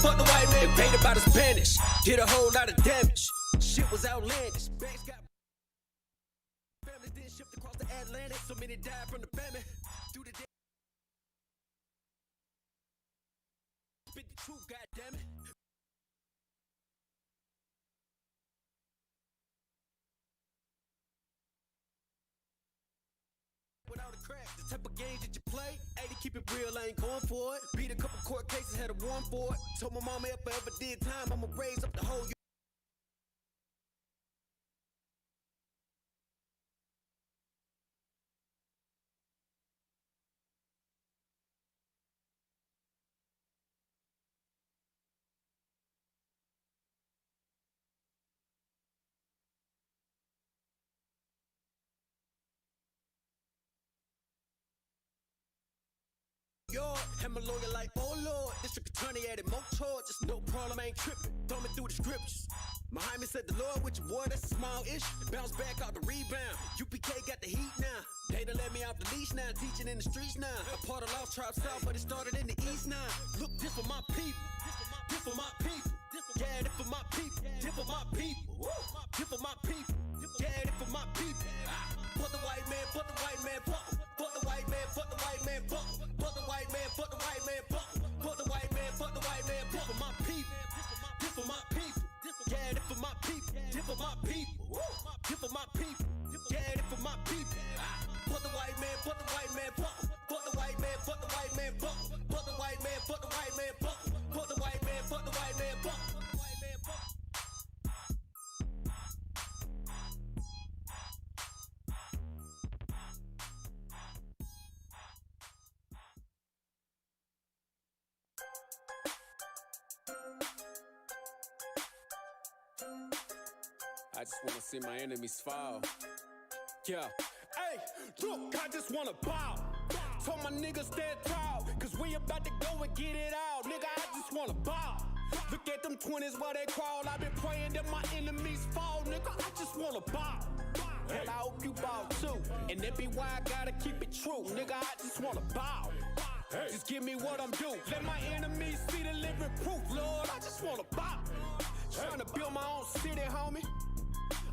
fuck the white man. Invaded by the Spanish, did a whole lot of damage. Shit was outlandish. Banks got families then shipped across the Atlantic. So many died from the famine. Through the day, spit the truth, goddammit. Without a crack, the type of games that you play, 80 keep it real, I ain't going for it. Beat a couple court cases, had a warrant for it. Told my mama if I ever did time, I'ma raise up the whole. I'm a lawyer like, oh Lord, district attorney added more charges. No problem, I ain't tripping. Throw me through the scriptures. Muhammad said the Lord with your boy, that's a small issue. Bounce back out the rebound. UPK got the heat now. They done let me off the leash now, teaching in the streets now. A part of Lost Tribe South, but it started in the East now. Look, this for my people. This for my people. Yeah, this for my people. This for my people. This for my people. Yeah, this for my people. Fuck the white man, fuck the white man, fuck him. Fuck the white man, fuck the white man, fuck him. Fuck the white man, fuck the white man, fuck him. Fuck the white man, fuck the white man, fuck for my people. This for my people. Yeah, this for my people. This for my people. This for my people. Yeah, this for my people. Fuck the white man, fuck the white man, fuck him. Fuck the white man, fuck the white man, fuck him. Fuck the white man, fuck the white man, fuck him. Fuck the white man, fuck the white man, fuck him. I just wanna see my enemies fall. Yeah. Hey, look, I just wanna bow. Told my niggas stand tall, cause we about to go and get it out. Nigga, I just wanna bow. Look at them 20s while they crawl. I've been praying that my enemies fall. Nigga, I just wanna bow. And I hope you bow too. And that be why I gotta keep it true. Nigga, I just wanna bow. Just give me what I'm due. Let my enemies see the living proof, Lord. I just wanna bow. Trying to build my own city, homie.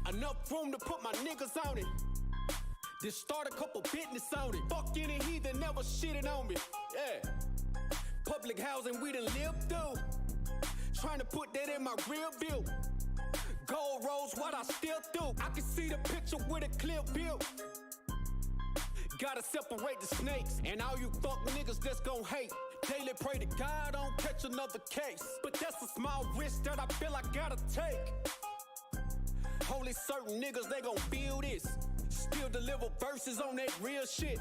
Enough room to put my niggas on it. Then start a couple business on it. Fuck any heathen never shitted on me. Yeah. Public housing we done lived through. Trying to put that in my rear view. Gold rolls, what I still do. I can see the picture with a clear view. Gotta separate the snakes. And all you fuck niggas that's gon' hate. Daily pray to God I don't catch another case. But that's a small risk that I feel I gotta take. Only certain niggas, they gon' feel this. Still deliver verses on that real shit.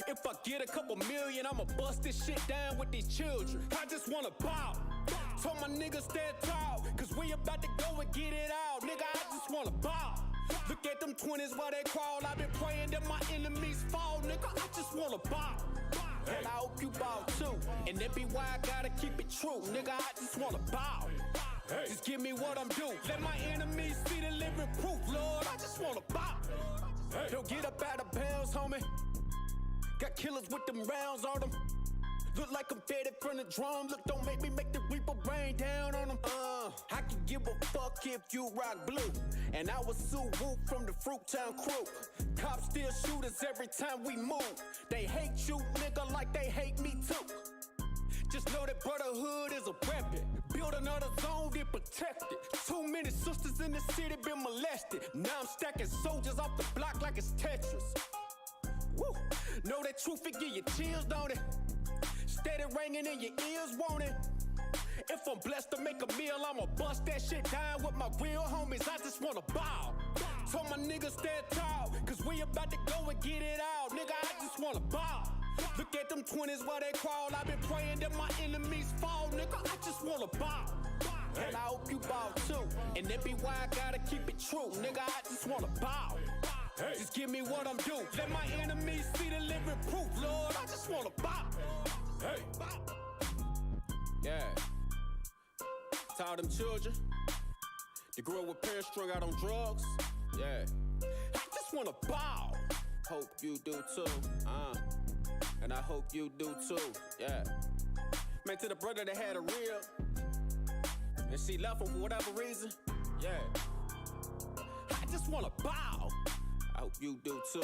If I get a couple million, I'ma bust this shit down with these children. I just wanna bow. Told my niggas stand tall, cause we about to go and get it out. Nigga, I just wanna bow. Look at them 20s while they crawl. I've been praying that my enemies fall. Nigga, I just wanna bow. And I hope you bow too. And that be why I gotta keep it true. Nigga, I just wanna bow. Just give me what I'm due. Let my enemies see the living proof, Lord. I just wanna bow. Don't get up out of bounds, homie. Got killers with them rounds on them. Look like I'm fed from the drum. Look, don't make me make the reaper rain down on them. I can give a fuck if you rock blue. And I was Sue Woo from the Fruittown crew. Cops still shoot us every time we move. They hate you, nigga, like they hate me too. Just know that Brotherhood is a weapon. Build another zone, get protected. Too many sisters in the city been molested. Now I'm stacking soldiers off the block like it's Tetris. Woo. Know that truth, it give you chills, don't it? Steady ringing in your ears, won't it? If I'm blessed to make a meal, I'ma bust that shit down with my real homies. I just wanna bow. Told my niggas stand tall, cause we about to go and get it out. Nigga, I just wanna bow. Look at them 20s while they crawl. I've been praying that my enemies fall. Nigga, I just wanna bow. And I hope you bow too. And that be why I gotta keep it true. Nigga, I just wanna bow. Just give me what I'm due. Let my enemies see the living proof, Lord. I just wanna bow. Yeah. To all them children that grew up with parents strung out on drugs. Yeah. I just wanna bow. Hope you do too. And I hope you do too. Yeah. Man, to the brother that had a real, and she left him for whatever reason. Yeah. I just wanna bow. I hope you do too.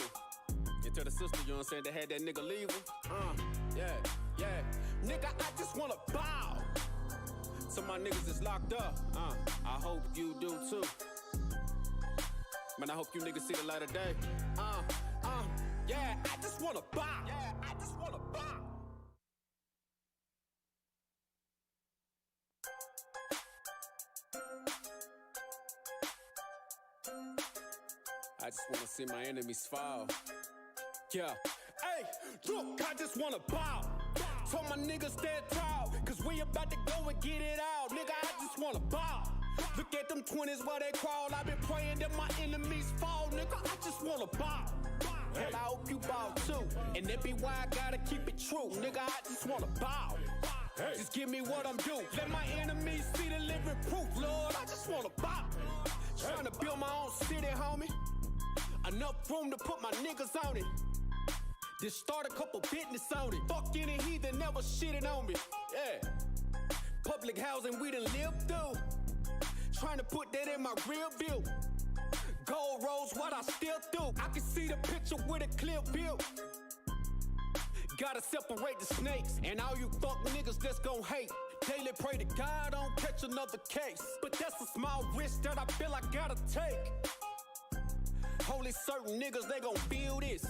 And to the sister, you know what I'm saying, that had that nigga leave her. Yeah. Nigga, I just wanna bow. Some of my niggas is locked up. I hope you do too. Man, I hope you niggas see the light of day. Yeah, I just wanna bow. Yeah, I just wanna bow. I just wanna see my enemies fall. Yeah. Hey, look, I just wanna bow. Told my niggas stand tall, cause we about to go and get it out. Nigga, I just wanna bow. Look at them 20s while they crawl. I've been praying that my enemies fall. Nigga, I just wanna bow. And I hope you bow too. And that be why I gotta keep it true. Nigga, I just wanna bow. Just give me what I'm due. Let my enemies see the living proof, Lord. I just wanna bow. Trying to build my own city, homie. Enough room to put my niggas on it. Just start a couple business on it. Fuck any heathen never shitted on me. Yeah. Public housing we done lived through. Trying to put that in my rear view. Gold rolls, what I still do. I can see the picture with a clear view. Gotta separate the snakes. And all you fuck niggas that's gon' hate. Daily pray to God don't catch another case. But that's a small risk that I feel I gotta take. Only certain niggas, they gon' feel this.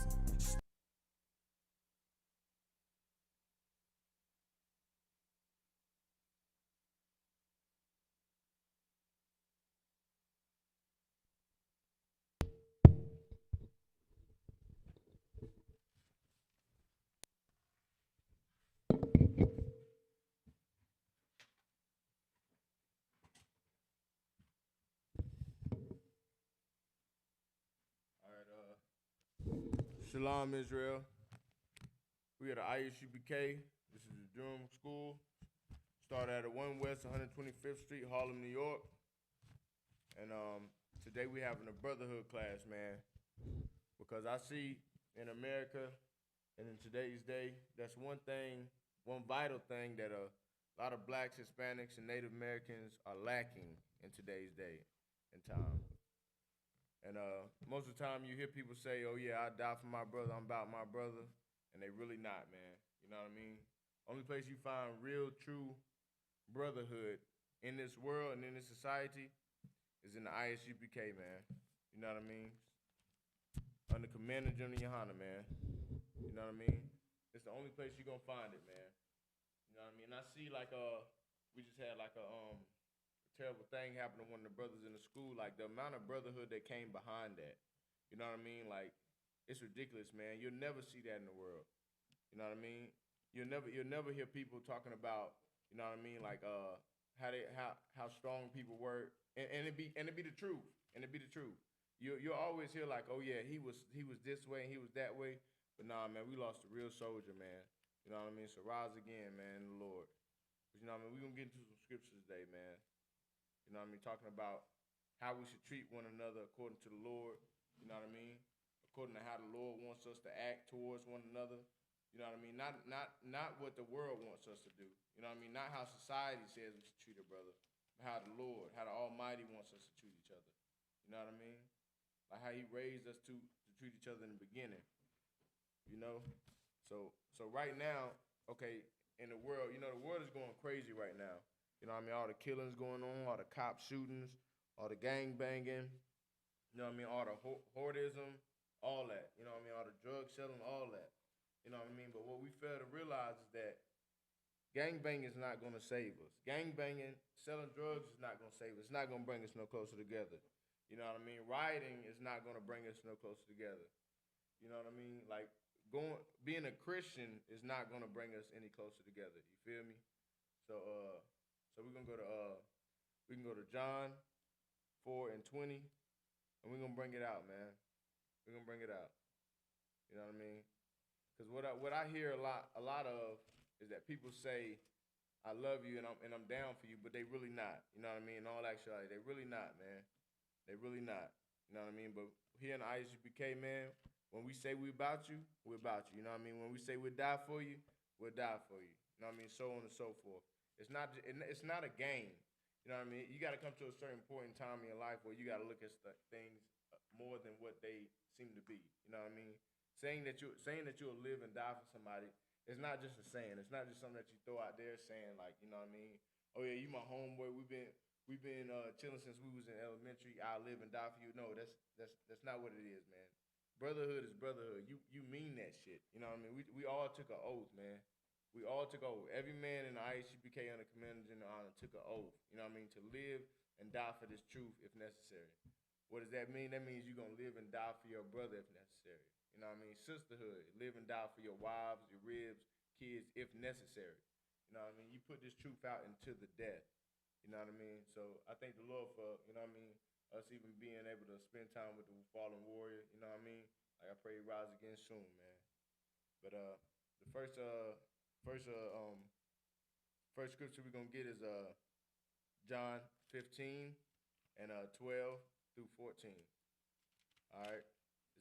Shalom, Israel. We are the I.S.U.P.K. This is the Durham school. Started at 1 West 125th Street, Harlem, New York. And today we having a Brotherhood class, man. Because I see in America and in today's day, that's one vital thing that a lot of blacks, Hispanics, and Native Americans are lacking in today's day and time. And most of the time you hear people say, oh yeah, I die for my brother, I'm about my brother. And they really not, man. You know what I mean? Only place you find real, true brotherhood in this world and in this society is in the I.S.U.P.K, man. You know what I mean? Under Commander General YAHANNA, man. You know what I mean? It's the only place you're gonna find it, man. You know what I mean? And I see like we just had like a terrible thing happened to one of the brothers in the school. Like the amount of brotherhood that came behind that, you know what I mean? Like it's ridiculous, man. You'll never see that in the world. You know what I mean? You'll never hear people talking about, you know what I mean? Like how strong people were, and it be the truth, and it be the truth. You'll always hear like, oh yeah, he was this way and he was that way, but nah, man, we lost a real soldier, man. You know what I mean? So rise again, man, in the Lord. But you know what I mean? We're gonna get into some scriptures today, man. You know what I mean? Talking about how we should treat one another according to the Lord. You know what I mean? According to how the Lord wants us to act towards one another. You know what I mean? Not what the world wants us to do. You know what I mean? Not how society says we should treat a brother, but how the Lord, how the Almighty wants us to treat each other. You know what I mean? Like how He raised us to treat each other in the beginning. You know? So right now, okay, in the world, you know, the world is going crazy right now. You know what I mean? All the killings going on, all the cop shootings, all the gang banging, you know what I mean? All the hoardism, all that. You know what I mean? All the drug selling, all that. You know what I mean? But what we fail to realize is that gang banging is not going to save us. Gang banging, selling drugs is not going to save us. It's not going to bring us no closer together. You know what I mean? Rioting is not going to bring us no closer together. You know what I mean? Like being a Christian is not going to bring us any closer together. You feel me? So we're gonna go to John 4:20, and we're gonna bring it out, man. We're gonna bring it out. You know what I mean? Because what I hear a lot of is that people say, "I love you and I'm down for you," but they really not. You know what I mean? In all actuality, they really not, man. They really not. You know what I mean? But here in the I.S.U.P.K, man, when we say we about you, we're about you. You know what I mean? When we say we'll die for you, we'll die for you. You know what I mean? So on and so forth. It's not a game. You know what I mean? You got to come to a certain point in time in your life where you got to look at things more than what they seem to be. You know what I mean? Saying that you'll live and die for somebody is not just a saying. It's not just something that you throw out there saying like, you know what I mean? Oh yeah, you my homeboy. We've been chilling since we was in elementary. I'll live and die for you. No, that's not what it is, man. Brotherhood is brotherhood. You mean that shit. You know what I mean? We all took an oath, man. We all took an oath. Every man in the I.S.U.P.K under Commander General Honor took an oath. You know what I mean? To live and die for this truth if necessary. What does that mean? That means you're gonna live and die for your brother if necessary. You know what I mean? Sisterhood. Live and die for your wives, your ribs, kids if necessary. You know what I mean? You put this truth out into the death. You know what I mean? So I thank the Lord for, you know what I mean, us even being able to spend time with the fallen warrior. You know what I mean? Like I pray he rise again soon, man. But the first scripture we're gonna get is John 15 and 12 through 14. All right.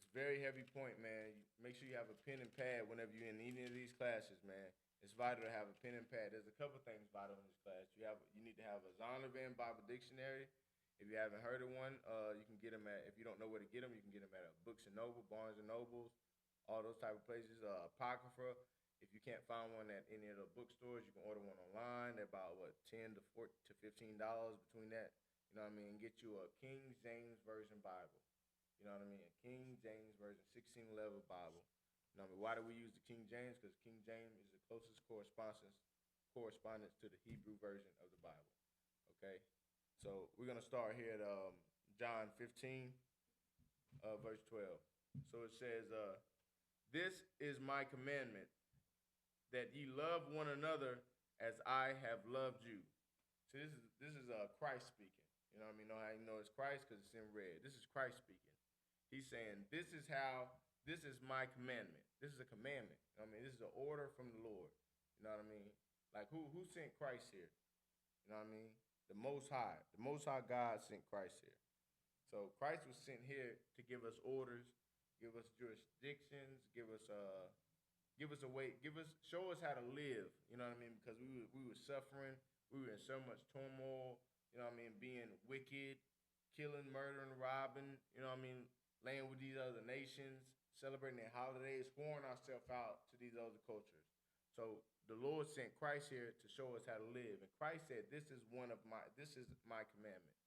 It's a very heavy point, man. Make sure you have a pen and pad whenever you're in any of these classes, man. It's vital to have a pen and pad. There's a couple things vital in this class. You need to have a Zondervan Bible Dictionary. If you haven't heard of one, you can get them at, if you don't know where to get them, you can get them at Books and Noble, Barnes and Nobles, all those type of places. Apocrypha. If you can't find one at any of the bookstores, you can order one online. They're about $10 to $15 between that. You know what I mean? Get you a King James Version Bible. You know what I mean? A King James Version 1611 Bible. You know what I mean? Why do we use the King James? Because King James is the closest correspondence to the Hebrew version of the Bible. Okay? So we're going to start here at John 15, verse 12. So it says, this is my commandment, that ye love one another as I have loved you. So this is Christ speaking. You know what I mean? Know how you know it's Christ? Because it's in red. This is Christ speaking. He's saying, this is my commandment. This is a commandment. You know what I mean? This is an order from the Lord. You know what I mean? Like who sent Christ here? You know what I mean? The Most High. The Most High God sent Christ here. So Christ was sent here to give us orders, give us jurisdictions, show us how to live. You know what I mean? Because we were suffering. We were in so much turmoil. You know what I mean? Being wicked, killing, murdering, robbing. You know what I mean? Laying with these other nations, celebrating their holidays, whoring ourselves out to these other cultures. So the Lord sent Christ here to show us how to live. And Christ said, this is my commandment.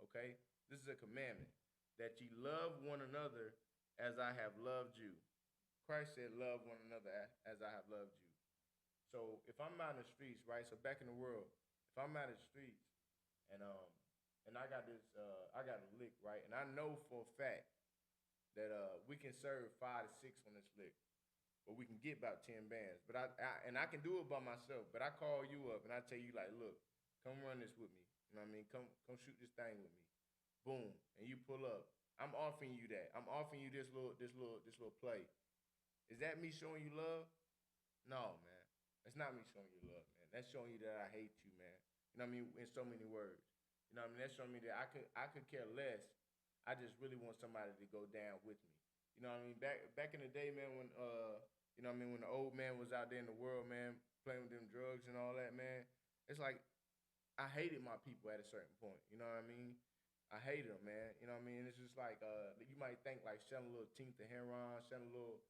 Okay? This is a commandment, that ye love one another as I have loved you. Christ said, love one another as I have loved you. So if I'm out in the streets, right? So back in the world, if I'm out in the streets and I got a lick, right? And I know for a fact that we can serve 5 to 6 on this lick, but we can get about 10 bands. But I can do it by myself. But I call you up and I tell you like, look, come run this with me. You know what I mean? Come shoot this thing with me. Boom, and you pull up. I'm offering you that. I'm offering you this little play. Is that me showing you love? No, man. That's not me showing you love, man. That's showing you that I hate you, man. You know what I mean? In so many words. You know what I mean? That's showing me that I could care less. I just really want somebody to go down with me. You know what I mean? Back in the day, man, when you know what I mean, when the old man was out there in the world, man, playing with them drugs and all that, man, it's like I hated my people at a certain point. You know what I mean? I hated them, man. You know what I mean? It's just like you might think like selling a little teenth of heroin, selling a little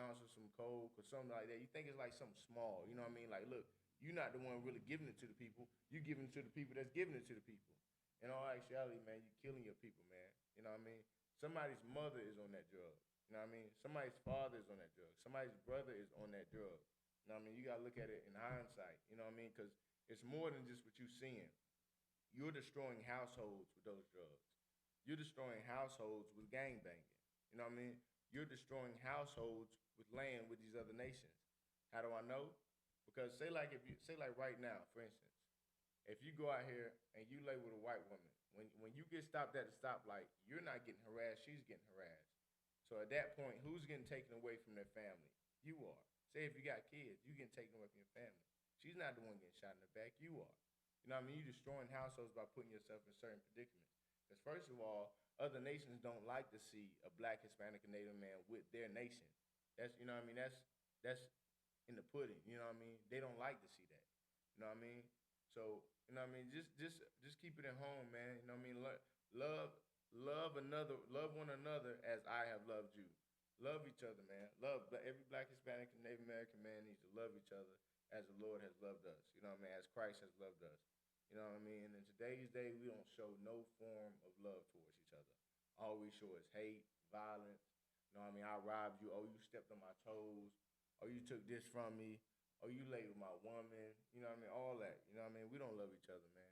ounce of some coke or something like that. You think it's like something small. You know what I mean? Like, look, you're not the one really giving it to the people. You giving it to the people that's giving it to the people. In all actuality, man, you're killing your people, man. You know what I mean? Somebody's mother is on that drug. You know what I mean? Somebody's father is on that drug. Somebody's brother is on that drug. You know what I mean? You got to look at it in hindsight. You know what I mean? Because it's more than just what you're seeing. You're destroying households with those drugs. You're destroying households with gangbanging. You know what I mean? You're destroying households with land with these other nations. How do I know? Because say like right now, for instance, if you go out here and you lay with a white woman, when you get stopped at the stoplight, you're not getting harassed, she's getting harassed. So at that point, who's getting taken away from their family? You are. Say if you got kids, you getting taken away from your family. She's not the one getting shot in the back, you are. You know what I mean? You're destroying households by putting yourself in certain predicaments. Because first of all, other nations don't like to see a black, Hispanic, and Native man with their nation. That's, you know what I mean? That's in the pudding. You know what I mean? They don't like to see that. You know what I mean? So you know what I mean? Just keep it at home, man. You know what I mean? Love love one another as I have loved you. Love each other, man. Love every black, Hispanic, and Native American man needs to love each other as the Lord has loved us. You know what I mean? As Christ has loved us. You know what I mean? And in today's day, we don't show no form of love towards each other. All we show is hate, violence. You know what I mean? I robbed you. Oh, you stepped on my toes. Oh, you took this from me. Oh, you lay with my woman. You know what I mean? All that. You know what I mean? We don't love each other, man.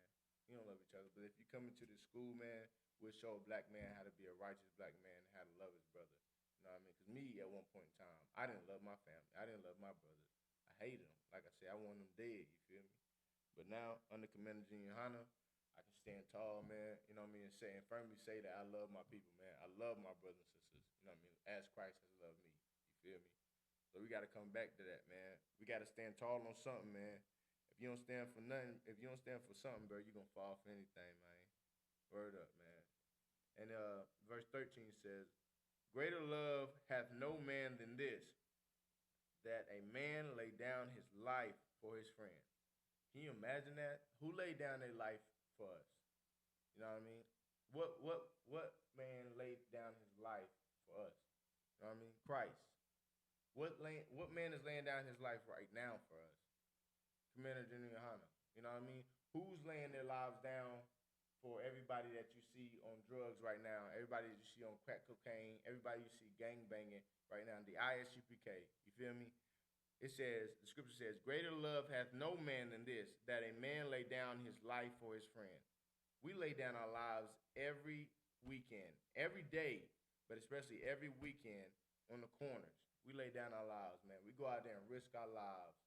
We don't love each other. But if you come into this school, man, we'll show a black man how to be a righteous black man and how to love his brother. You know what I mean? Because me, at one point in time, I didn't love my family. I didn't love my brothers. I hated them. Like I said, I wanted them dead. You feel me? But now, under Commander YAHANNA, I can stand tall, man. You know what I mean? And firmly say that I love my people, man. I love my brothers and sisters. You know what I mean? As Christ has loved me. You feel me? So we got to come back to that, man. We got to stand tall on something, man. If you don't stand for nothing, if you don't stand for something, bro, you're going to fall for anything, man. Word up, man. And verse 13 says, greater love hath no man than this, that a man lay down his life for his friend. Can you imagine that? Who laid down their life for us? You know what I mean? What man laid down his life for us? You know what I mean? Christ. What man is laying down his life right now for us? Commander YAHANNA. You know what I mean? Who's laying their lives down for everybody that you see on drugs right now? Everybody that you see on crack cocaine? Everybody you see gang banging right now? The I.S.U.P.K. You feel me? It says, the scripture says, greater love hath no man than this, that a man lay down his life for his friend. We lay down our lives every weekend, every day, but especially every weekend on the corners. We lay down our lives, man. We go out there and risk our lives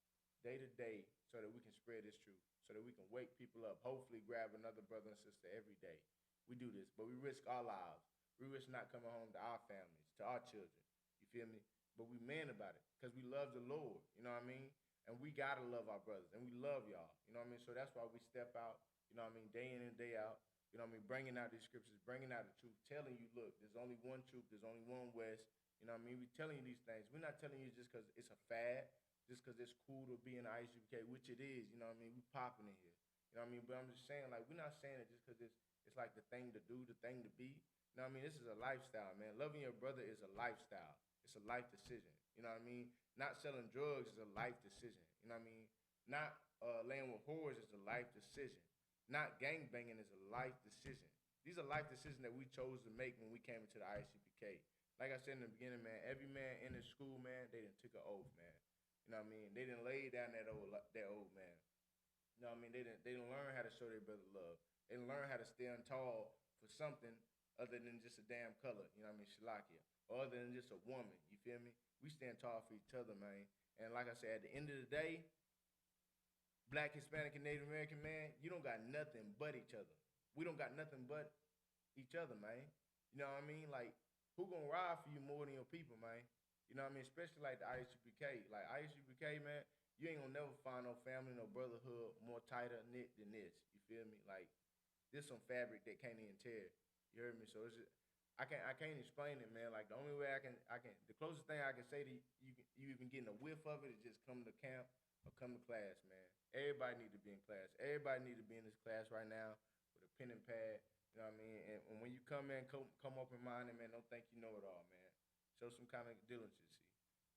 day to day so that we can spread this truth, so that we can wake people up, hopefully grab another brother and sister every day. We do this, but we risk our lives. We risk not coming home to our families, to our children. You feel me? But we man about it because we love the Lord. You know what I mean? And we got to love our brothers, and we love y'all. You know what I mean? So that's why we step out, you know what I mean, day in and day out. You know what I mean? Bringing out these scriptures, bringing out the truth, telling you, look, there's only one truth, there's only one West. You know what I mean? We're telling you these things. We're not telling you just because it's a fad, just because it's cool to be in the I.S.U.P.K, which it is. You know what I mean? We popping in here. You know what I mean? But I'm just saying, like, we're not saying it just because it's like the thing to do, the thing to be. You know what I mean? This is a lifestyle, man. Loving your brother is a lifestyle. It's a life decision. You know what I mean? Not selling drugs is a life decision. You know what I mean? Not laying with whores is a life decision. Not gang banging is a life decision. These are life decisions that we chose to make when we came into the I.S.U.P.K. Like I said in the beginning, man, every man in this school, man, they done took an oath, man. You know what I mean? They didn't lay down that old man. You know what I mean? They didn't learn how to show their brother love. They didn't learn how to stand tall for something other than just a damn color. You know what I mean? Shalakia. Or other than just a woman. You feel me? We stand tall for each other, man. And like I said, at the end of the day, black, Hispanic, and Native American, man, you don't got nothing but each other. We don't got nothing but each other, man. You know what I mean? Like, who gonna ride for you more than your people, man? You know what I mean? Especially like the I.S.U.P.K. Like, I.S.U.P.K, man, you ain't gonna never find no family, no brotherhood more tighter knit than this. You feel me? Like, this some fabric that can't even tear. You heard me? So it's just, I can't explain it, man. Like, the only way I can the closest thing I can say to you even getting a whiff of it is just come to camp or come to class, man. Everybody need to be in class. Everybody need to be in this class right now with a pen and pad. You know what I mean? And when you come in, come up and mind it, man. Don't think you know it all, man. Show some kind of diligency.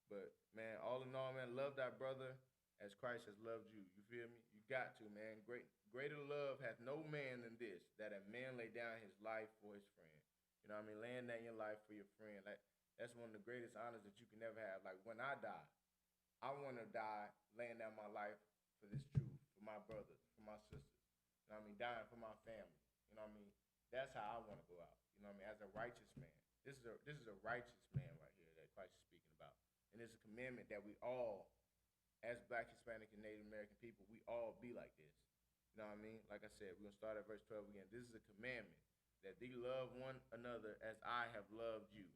But man, all in all, man, love thy brother as Christ has loved you. You feel me? You got to, man. Greater love hath no man than this, that a man lay down his life for his friend. You know what I mean? Laying down your life for your friend. Like, that's one of the greatest honors that you can never have. Like, when I die, I want to die laying down my life for this truth, for my brothers, for my sisters. You know what I mean? Dying for my family. You know what I mean? That's how I want to go out. You know what I mean? As a righteous man. This is a righteous man right here that Christ is speaking about. And it's a commandment that we all, as black, Hispanic, and Native American people, we all be like this. You know what I mean? Like I said, we're going to start at verse 12 again. This is a commandment, that thee love one another as I have loved you.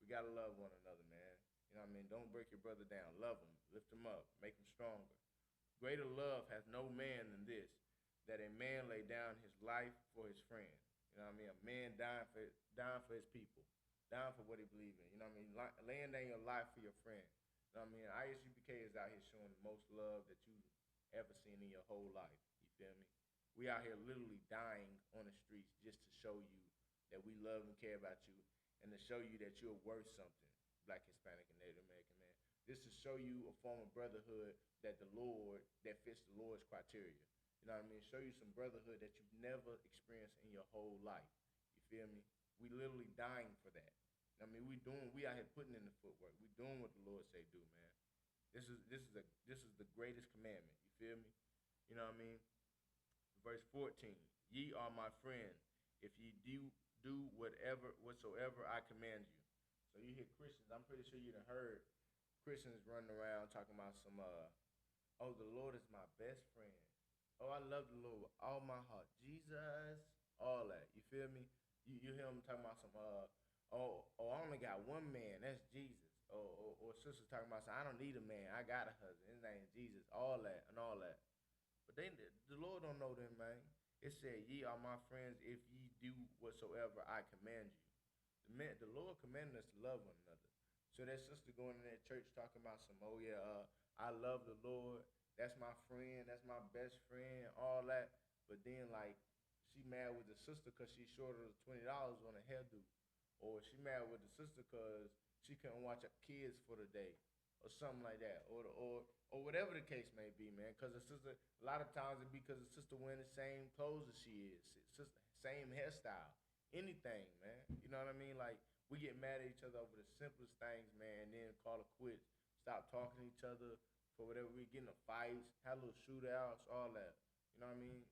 We got to love one another, man. You know what I mean? Don't break your brother down. Love him. Lift him up. Make him stronger. Greater love hath no man than this, that a man lay down his life for his friend. You know what I mean? A man dying for his people. Dying for what he believes in. You know what I mean? Laying down your life for your friend. You know what I mean? I.S.U.P.K is out here showing the most love that you ever seen in your whole life. You feel me? We out here literally dying on the streets just to show you that we love and care about you, and to show you that you're worth something, Black, Hispanic, and Native American man. This to show you a form of brotherhood that that fits the Lord's criteria. You know what I mean? Show you some brotherhood that you've never experienced in your whole life. You feel me? We literally dying for that. I mean, we out here putting in the footwork. We doing what the Lord say do, man. This is the greatest commandment. You feel me? You know what I mean? Verse 14. Ye are my friends if ye do whatsoever I command you. So you hear Christians, I'm pretty sure you done heard Christians running around talking about some oh, the Lord is my best friend. Oh, I love the Lord with all my heart. Jesus, all that. You feel me? You hear them talking about some I only got one man, that's Jesus. Or sisters talking about I don't need a man, I got a husband, his name is Jesus, all that and all that. But the Lord don't know them, man. It said, ye are my friends if ye do whatsoever I command you. The Lord commanded us to love one another. So that sister going in that church talking about some, oh yeah, I love the Lord, that's my friend, that's my best friend, all that. But then like she mad with the sister because she short of $20 on a hairdo. Or she mad with the sister because she couldn't watch her kids for the day. Or something like that. Or whatever the case may be, man. Because the sister, a lot of times it be because the sister wearing the same clothes as she is. Sister, same hairstyle. Anything, man. You know what I mean? Like, we get mad at each other over the simplest things, man, and then call it quits. Stop talking to each other for whatever we get in fights, have little shootouts, all that. You know what I mean?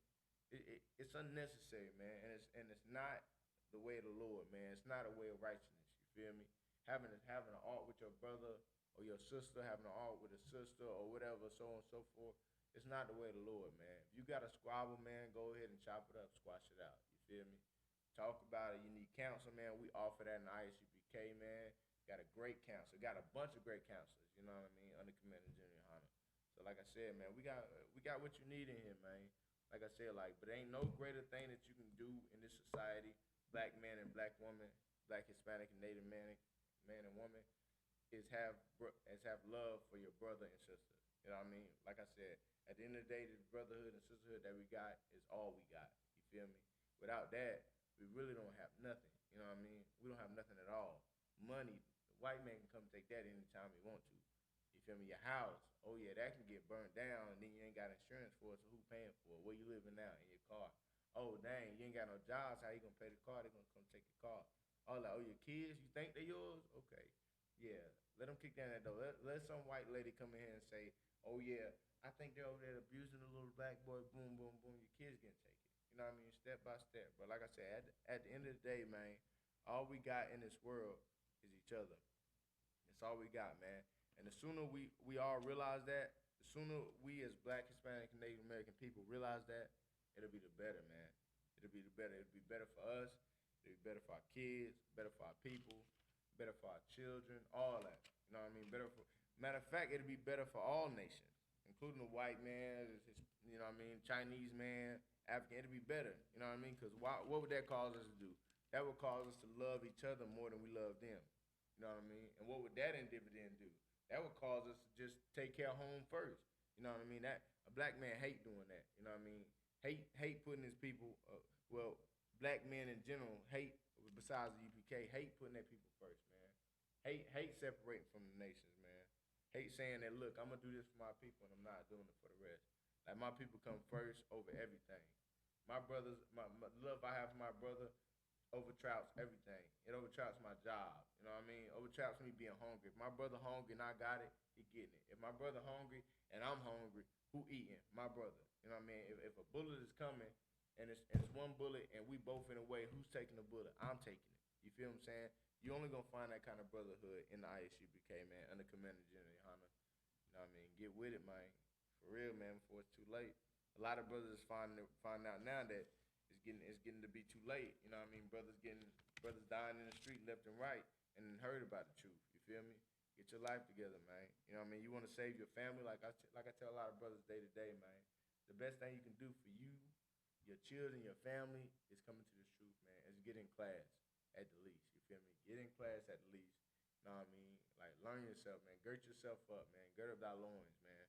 It's unnecessary, man, and it's not the way of the Lord, man. It's not a way of righteousness. You feel me? Having an art with your brother or your sister, having an art with a sister or whatever, so on and so forth. It's not the way of the Lord, man. If you got a squabble, man, go ahead and chop it up, squash it out. You feel me? Talk about it. You need counsel, man. We offer that in I.S.U.P.K, man. Got a great counselor. Got a bunch of great counselors, you know what I mean, under Commander General YAHANNA. So like I said, man, we got what you need in here, man. Like I said, like, but ain't no greater thing that you can do in this society, black man and black woman, black, Hispanic, and Native man and woman, is have love for your brother and sister. You know what I mean? Like I said, at the end of the day, this brotherhood and sisterhood that we got is all we got. You feel me? Without that, we really don't have nothing. You know what I mean? We don't have nothing at all. Money, the white man can come take that anytime he want to. You feel me? Your house, oh yeah, that can get burned down, and then you ain't got insurance for it, so who paying for it? Where you living now? In your car. Oh dang, you ain't got no jobs, how you gonna pay the car? They gonna come take your car. Oh, like, oh, your kids, you think they yours? Okay. Yeah, let them kick down that door. Let some white lady come in here and say, oh yeah, I think they're over there abusing the little black boy, boom, boom, boom, your kids getting taken. You know what I mean? Step by step. But like I said, at the end of the day, man, all we got in this world is each other. That's all we got, man. And the sooner we all realize that, the sooner we as black, Hispanic, and Native American people realize that, it'll be the better, man. It'll be the better. It'll be better for us. It'll be better for our kids, better for our people, better for our children, all that. You know what I mean? Matter of fact, it'll be better for all nations, including the white man, you know what I mean, Chinese man, African. It'll be better. You know what I mean? Because what would that cause us to do? That would cause us to love each other more than we love them. You know what I mean? And what would that in dividend do? That would cause us to just take care of home first. You know what I mean? That a black man hate doing that. You know what I mean? Hate putting his people. Black men in general hate. Besides the U.P.K, hate putting their people first, man. Hate separating from the nations, man. Hate saying that, look, I'm gonna do this for my people and I'm not doing it for the rest. Like, my people come first over everything. My brothers, my love I have for my brother overtraps everything. It overtraps my job. You know what I mean? Overtraps me being hungry. If my brother hungry and I got it, he getting it. If my brother hungry and I'm hungry, who eating? My brother. You know what I mean? If a bullet is coming and it's one bullet and we both in a way, who's taking the bullet? I'm taking it. You feel what I'm saying? You only gonna find that kind of brotherhood in the I.S.U.P.K, man, under Commander General YAHANNA. You know what I mean? Get with it, man. For real, man, before it's too late. A lot of brothers find out now that it's getting to be too late. You know what I mean? Brothers dying in the street left and right and heard about the truth. You feel me? Get your life together, man. You know what I mean? You want to save your family, like I tell a lot of brothers day to day, man. The best thing you can do for you, your children, your family, is coming to this truth, man. Is get in class at the least. You feel me? Get in class at the least. You know what I mean? Like learn yourself, man. Girt yourself up, man. Gird up thy loins, man.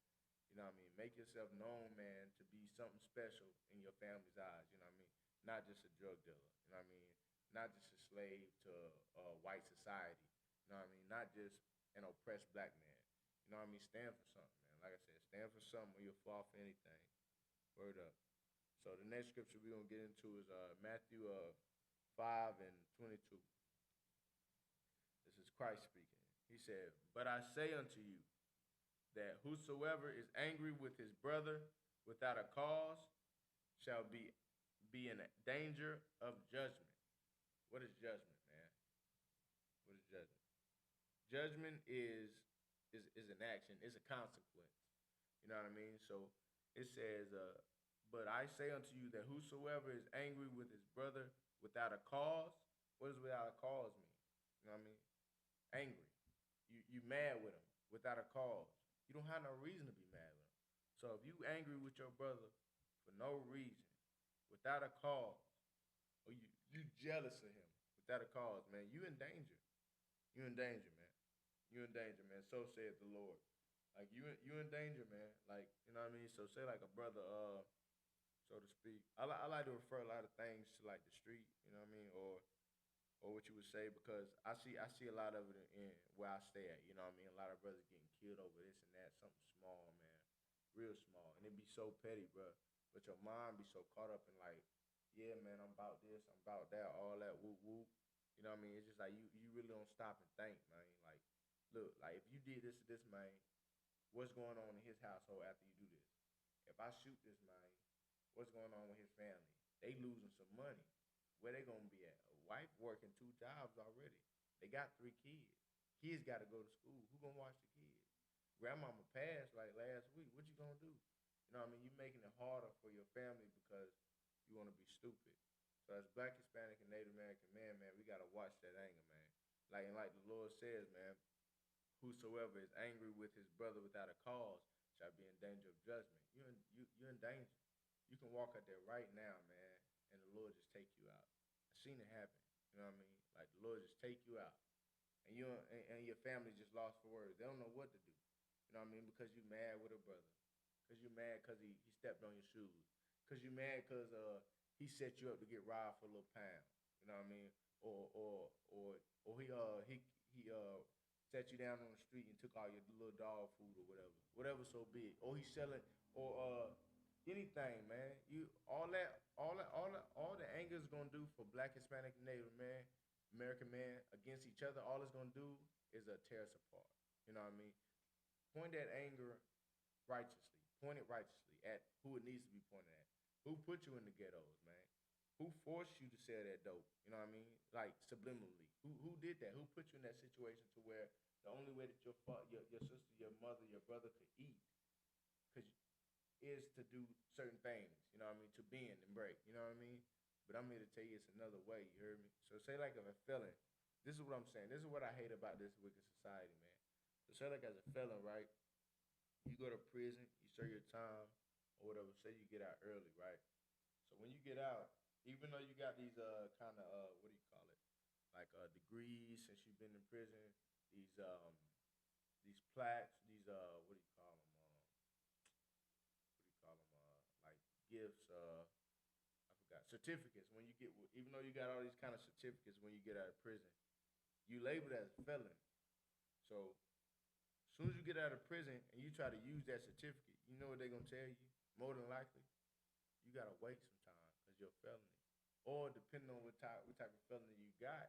You know what I mean? Make yourself known, man, to be something special in your family's eyes. You know what I mean? Not just a drug dealer. You know what I mean? Not just a slave to white society. You know what I mean? Not just an oppressed black man. You know what I mean? Stand for something, man. Like I said, stand for something or you'll fall for anything. Word up. So the next scripture we're going to get into is Matthew 5 and 22. This is Christ speaking. He said, "But I say unto you, that whosoever is angry with his brother without a cause shall be in danger of judgment." What is judgment, man? What is judgment? Judgment is an action, is a consequence. You know what I mean? So it says, "But I say unto you that whosoever is angry with his brother without a cause," what does without a cause mean? You know what I mean? Angry. You mad with him without a cause. You don't have no reason to be mad with him. So if you angry with your brother for no reason, without a cause, or you jealous of him without a cause, man, you in danger. You in danger, man. You in danger, man. So saith the Lord. Like you in danger, man. Like, you know what I mean? So say like a brother, so to speak. I like to refer a lot of things to like the street, you know what I mean, or what you would say, because I see a lot of it in where I stay at. You know what I mean? A lot of brothers getting killed over this and that, something small, man, real small, and it be so petty, bro. But your mind be so caught up in like, yeah, man, I'm about this, I'm about that, all that, whoop whoop. You know what I mean? It's just like you really don't stop and think, man. Like, look, like if you did this to this man, what's going on in his household after you do this? If I shoot this man, what's going on with his family? They losing some money. Where they gonna be at? A wife working 2 jobs already. They got 3 kids. Kids got to go to school. Who gonna watch the kids? Grandmama passed like last week. What you gonna do? You know what I mean? You making it harder for your family because you want to be stupid. So as Black, Hispanic, and Native American man, we gotta watch that anger, man. Like the Lord says, man, whosoever is angry with his brother without a cause shall be in danger of judgment. You're in danger. You can walk out there right now, man, and the Lord just take you out. I've seen it happen. You know what I mean? Like the Lord just take you out, and your family just lost for words. They don't know what to do. You know what I mean? Because you mad with a brother. Because you mad because he stepped on your shoes. Because you mad because he set you up to get robbed for a little pound. You know what I mean? Or he set you down on the street and took all your little dog food or whatever so big. Or he's selling or anything, man. All the anger is gonna do for Black, Hispanic, and Native American man against each other. All it's gonna do is tear us apart. You know what I mean? Point that anger righteously. Point it righteously at who it needs to be pointed at. Who put you in the ghettos, man? Who forced you to sell that dope? You know what I mean? Like subliminally. Who did that? Who put you in that situation to where the only way that your sister, your mother, your brother could eat is to do certain things, you know what I mean, to bend and break, you know what I mean? But I'm here to tell you it's another way, you heard me? So say like if a felon, this is what I'm saying, this is what I hate about this wicked society, man. So say like as a felon, right, you go to prison, you serve your time, or whatever, say you get out early, right? So when you get out, even though you got these kind of, what do you call it, like degrees since you've been in prison, these plaques, these, what do you call them? Like gifts, I forgot, certificates. When you get, even though you got all these kind of certificates when you get out of prison, you labeled as a felon. So as soon as you get out of prison and you try to use that certificate, you know what they're gonna tell you? More than likely, you gotta wait some time because you're a felony. Or depending on what type of felony you got,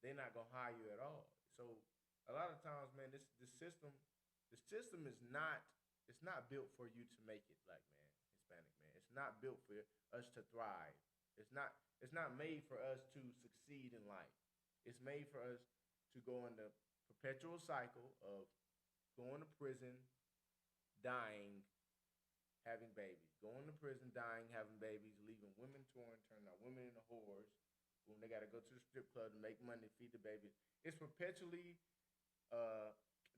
they're not gonna hire you at all. So a lot of times, man, the system is not. It's not built for you to make it, Black man, Hispanic man. It's not built for us to thrive. It's not made for us to succeed in life. It's made for us to go in the perpetual cycle of going to prison, dying, having babies. Going to prison, dying, having babies, leaving women torn, turning our women into whores. When they got to go to the strip club to make money to feed the babies. It's perpetually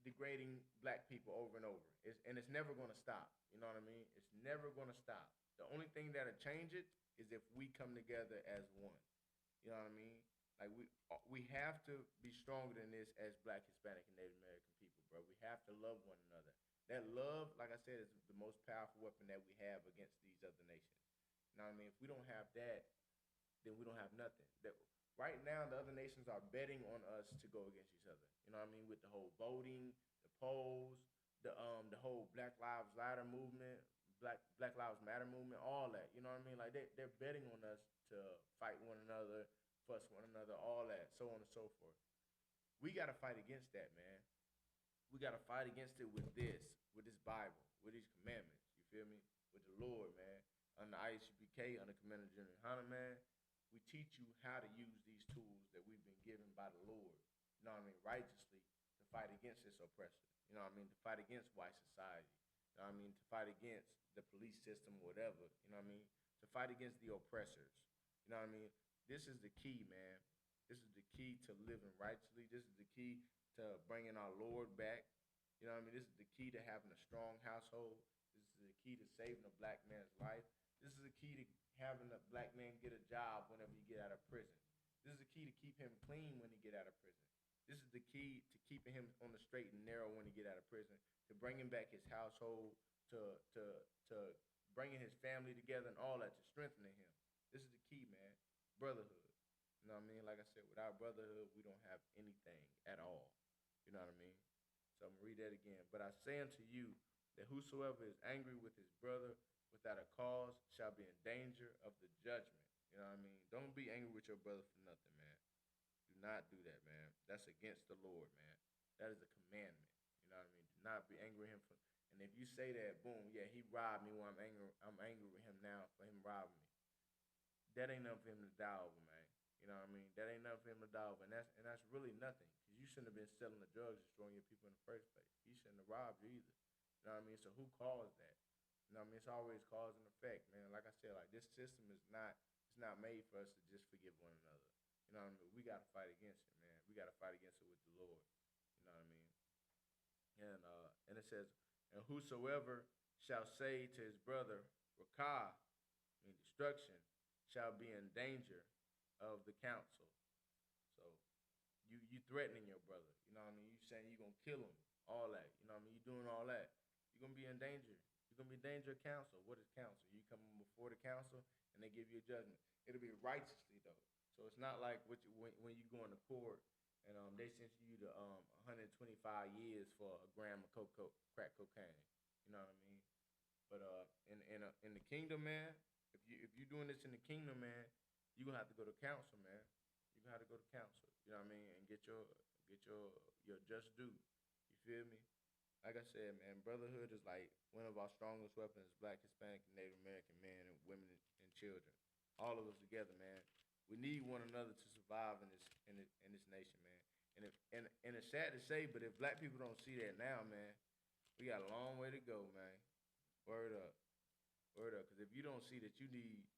degrading Black people over and over. It's never going to stop. You know what I mean? It's never going to stop. The only thing that'll change it is if we come together as one. You know what I mean? Like we have to be stronger than this as Black, Hispanic, and Native American people, bro. We have to love one another. That love, like I said, is the most powerful weapon that we have against these other nations. You know what I mean? If we don't have that, then we don't have nothing. That right now, the other nations are betting on us to go against each other. You know what I mean? With the whole voting, the polls, the whole Black Lives Matter movement, Black Lives Matter movement, all that. You know what I mean? Like they're betting on us to fight one another, fuss one another, all that, so on and so forth. We got to fight against that, man. We got to fight against it with this Bible, with these commandments. You feel me? With the Lord, man. Under I.S.U.P.K, under Commander General YAHANNA, man, we teach you how to use these tools that we've been given by the Lord. You know what I mean? Righteously to fight against this oppressor. You know what I mean? To fight against white society. You know what I mean? To fight against the police system, whatever. You know what I mean? To fight against the oppressors. You know what I mean? This is the key, man. This is the key to living righteously. This is the key to bringing our Lord back. You know what I mean? This is the key to having a strong household. This is the key to saving a black man's life. This is the key to having a black man get a job whenever he get out of prison. This is the key to keep him clean when he get out of prison. This is the key to keeping him on the straight and narrow when he get out of prison, to bringing back his household, to bringing his family together and all that, to strengthening him. This is the key, man. Brotherhood. You know what I mean? Like I said, without brotherhood, we don't have anything at all. You know what I mean? So I'm going to read that again. But I say unto you that whosoever is angry with his brother without a cause shall be in danger of the judgment. You know what I mean? Don't be angry with your brother for nothing, man. Do not do that, man. That's against the Lord, man. That is a commandment. You know what I mean? Do not be angry with him for. And if you say that, boom, yeah, he robbed me when I'm angry with him now for him robbing me. That ain't nothing for him to die over, man. You know what I mean? That ain't nothing for him to die over. And that's really nothing. Because you shouldn't have been selling the drugs, destroying your people in the first place. He shouldn't have robbed you either. You know what I mean? So who caused that? You know what I mean? It's always cause and effect, man. Like I said, like this system is not, it's not made for us to just forgive one another. You know what I mean? We got to fight against it, man. We got to fight against it with the Lord. You know what I mean? And it says, and whosoever shall say to his brother, Rakah, mean destruction, shall be in danger of the council. So you threatening your brother. You know what I mean? You saying you're going to kill him, all that. You know what I mean? You doing all that. You're going to be in danger. You're going to be in danger of council. What is council? You come before the council and they give you a judgment. It'll be righteously, though. So it's not like when you go into court and they sentence you to 125 years for a gram of crack cocaine. You know what I mean? But in the kingdom, man, if you're doing this in the kingdom, man, you're gonna have to go to council, man. You're gonna have to go to council. You know what I mean? And get your just due. You feel me? Like I said, man, brotherhood is like one of our strongest weapons, Black, Hispanic, and Native American men and women and children. All of us together, man. We need one another to survive in this nation, man. And it's sad to say, but if black people don't see that now, man, we got a long way to go, man. Word up. Word up. Because if you don't see that you need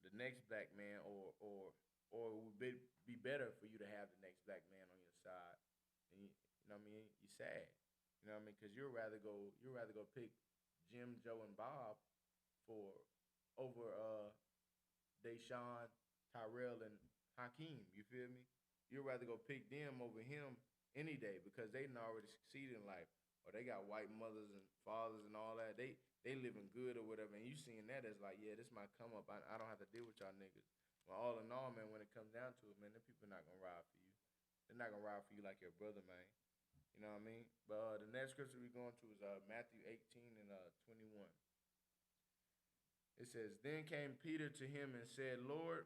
the next black man or it would be better for you to have the next black man on your side, and you know what I mean? You're sad. You know what I mean? Because you'd rather go pick Jim, Joe, and Bob over Deshaun, Tyrell, and Hakeem. You feel me? You'd rather go pick them over him any day because they done already succeeded in life, or they got white mothers and fathers and all that. They living good or whatever, and you seeing that as like, yeah, this might come up. I don't have to deal with y'all niggas. Well, all in all, man, when it comes down to it, man, them people not gonna ride for you. They're not gonna ride for you like your brother, man. You know what I mean? But the next scripture we're going to is Matthew 18 and 21. It says, then came Peter to him and said, Lord,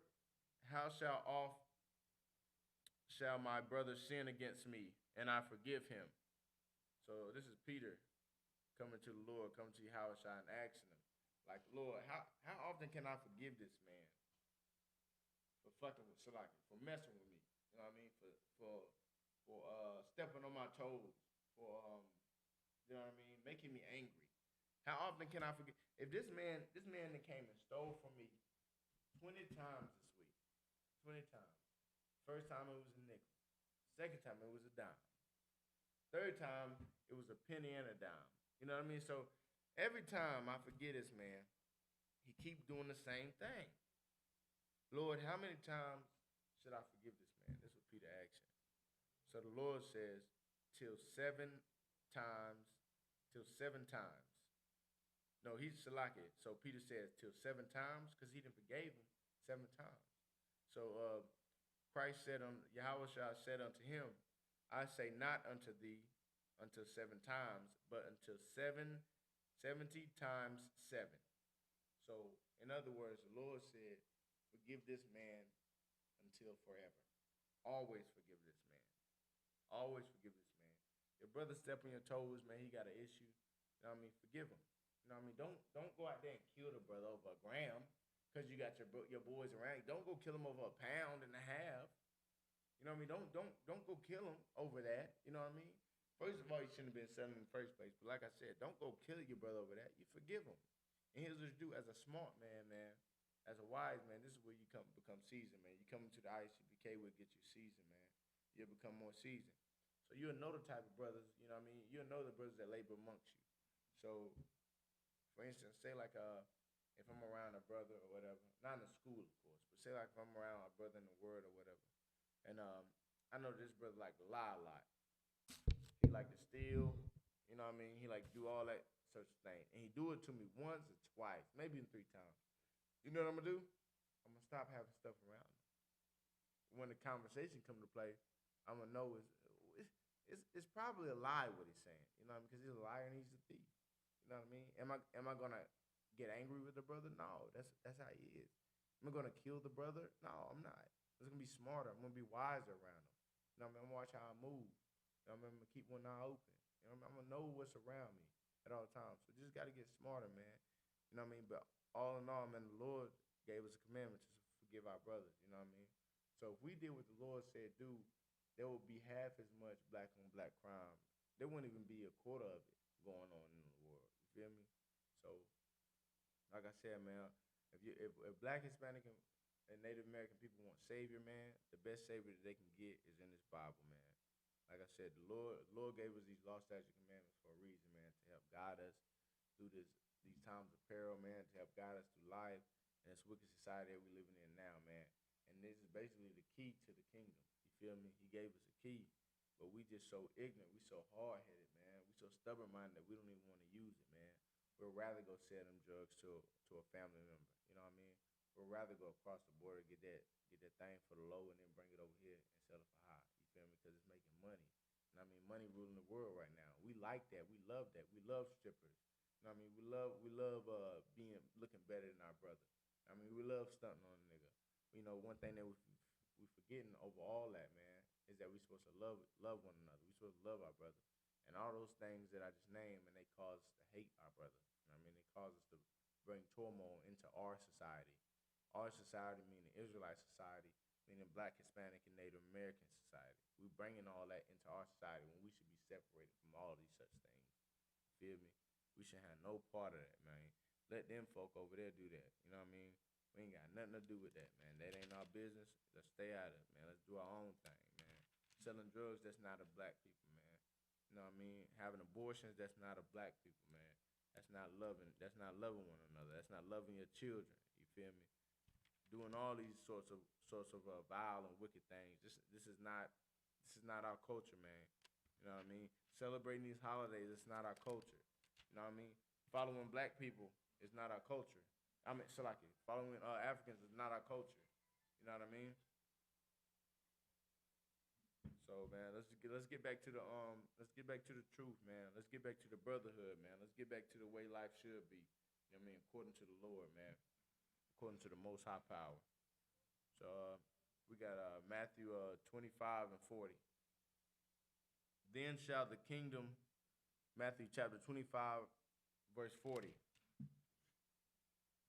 how oft shall my brother sin against me, and I forgive him? So this is Peter coming to the Lord, coming to Yahawashi and asking him, like, Lord, how often can I forgive this man for fucking with Shalaki, for messing with me? You know what I mean? For stepping on my toes, for you know what I mean, making me angry. How often can I forgive? If this man that came and stole from me 20 times this week, 20 times. First time it was a nickel. Second time it was a dime. Third time it was a penny and a dime. You know what I mean? So every time I forget this man, he keep doing the same thing. Lord, how many times should I forgive this man? repeat the action. So the Lord says, till times, till 7 times. No, he's Salaki. So Peter says, till 7 times, because he didn't forgave him 7 times. So Christ said, Yahweh said unto him, I say not unto thee until 7 times, but until 70 times 7. So, in other words, the Lord said, forgive this man until forever. Always forgive this man. Always forgive this man. Your brother step on your toes, man, he got an issue. You know what I mean? Forgive him. You know what I mean? Don't go out there and kill the brother over a gram because you got your boys around you. Don't go kill him over a pound and a half. You know what I mean? Don't go kill him over that. You know what I mean? First of all, you shouldn't have been selling in the first place. But like I said, don't go kill your brother over that. You forgive him. And here's what you do as a smart man, as a wise man. This is where you become seasoned, man. You come into the I.S.U.P.K, will get you seasoned, man. You'll become more seasoned. So you'll know the type of brothers, you know what I mean? You'll know the brothers that labor amongst you. So, for instance, say like if I'm around a brother or whatever, not in the school, of course, but say like if I'm around a brother in the word or whatever, and I know this brother like to lie a lot. He like to steal, you know what I mean? He like to do all that such thing. And he do it to me once or twice, maybe even 3 times. You know what I'm gonna do? I'm gonna stop having stuff around him. When the conversation come to play, I'm gonna know it's probably a lie what he's saying. You know what I mean? Because he's a liar and he's a thief. You know what I mean? Am I gonna get angry with the brother? No, that's how he is. Am I gonna kill the brother? No, I'm not. I'm gonna be smarter. I'm gonna be wiser around him. You know what I mean? I'm gonna watch how I move. You know what I mean? I'm gonna keep one eye open. You know what I mean? I'm gonna know what's around me at all times. So just gotta get smarter, man. You know what I mean? But all in all, man, the Lord gave us a commandment to forgive our brothers. You know what I mean? So if we did what the Lord said do, there would be half as much black on black crime. There wouldn't even be a quarter of it going on in the world. You feel me? So, like I said, man, if black, Hispanic, and Native American people want savior, man, the best savior that they can get is in this Bible, man. Like I said, the Lord gave us these law, statutes, commandments for a reason, man, to help guide us through these times of peril, man, to help guide us through life and this wicked society that we're living in now, man. And this is basically the key to the kingdom. You feel me? He gave us a key, but we just so ignorant. We so hard-headed, man. We so stubborn-minded that we don't even want to use it, man. We'd rather go sell them drugs to a family member. You know what I mean? We'd rather go across the border, get that thing for the low, and then bring it over here and sell it for high. You feel me? Because it's making money. You know what I mean? Money ruling the world right now. We like that. We love that. We love strippers. You know what I mean? We love looking better than our brother. I mean, we love stunting on a nigga. You know, one thing that we forgetting over all that, man, is that we're supposed to love one another. We're supposed to love our brother. And all those things that I just named, and they cause us to hate our brother. You know what I mean? They cause us to bring turmoil into our society. Our society meaning Israelite society, meaning Black, Hispanic, and Native American society. We're bringing all that into our society when we should be separated from all these such things. You feel me? We should have no part of that, man. Let them folk over there do that. You know what I mean? We ain't got nothing to do with that, man. That ain't our business. Let's stay out of it, man. Let's do our own thing, man. Selling drugs, that's not a black people, man. You know what I mean? Having abortions, that's not a black people, man. That's not loving. That's not loving one another. That's not loving your children. You feel me? Doing all these sorts of vile and wicked things. This is not our culture, man. You know what I mean? Celebrating these holidays, it's not our culture. You know what I mean? Following black people is not our culture. I mean, following Africans is not our culture. You know what I mean? So, man, let's get back to the truth, man. Let's get back to the brotherhood, man. Let's get back to the way life should be. You know what I mean? According to the Lord, man. According to the Most High Power. So we got Matthew 25 and 40. Then shall the kingdom, Matthew chapter 25, verse 40.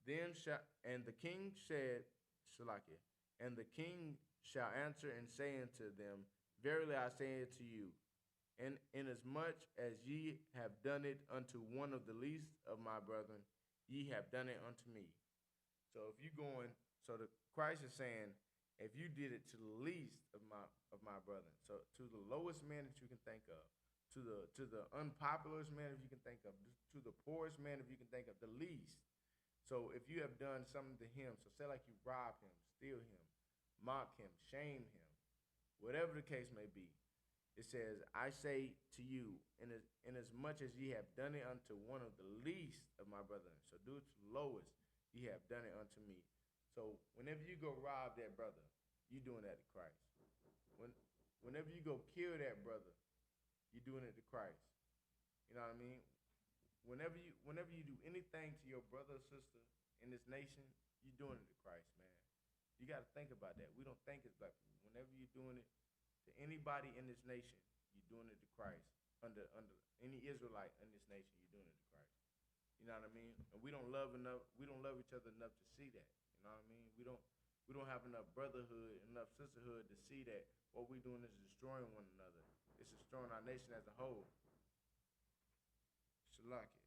And the king said, and the king shall answer and say unto them, verily I say unto you, inasmuch as ye have done it unto one of the least of my brethren, ye have done it unto me. So if you Christ is saying, if you did it to the least of my brethren, so to the lowest man that you can think of, to the unpopular man if you can think of, to the poorest man if you can think of, the least. So if you have done something to him, so say like you rob him, steal him, mock him, shame him, whatever the case may be. It says, I say to you, in as much as ye have done it unto one of the least of my brethren, so do it to the lowest, ye have done it unto me. So whenever you go rob that brother, you doing that to Christ. Whenever you go kill that brother, you're doing it to Christ. You know what I mean? Whenever you do anything to your brother or sister in this nation, you're doing it to Christ, man. You got to think about that. We don't think as black people. Whenever you're doing it to anybody in this nation, you're doing it to Christ. Under any Israelite in this nation, you're doing it to Christ. You know what I mean? And we don't love enough. We don't love each other enough to see that. You know what I mean? We don't have enough brotherhood, enough sisterhood to see that what we're doing is destroying one another. It's destroying our nation as a whole. Shalaki.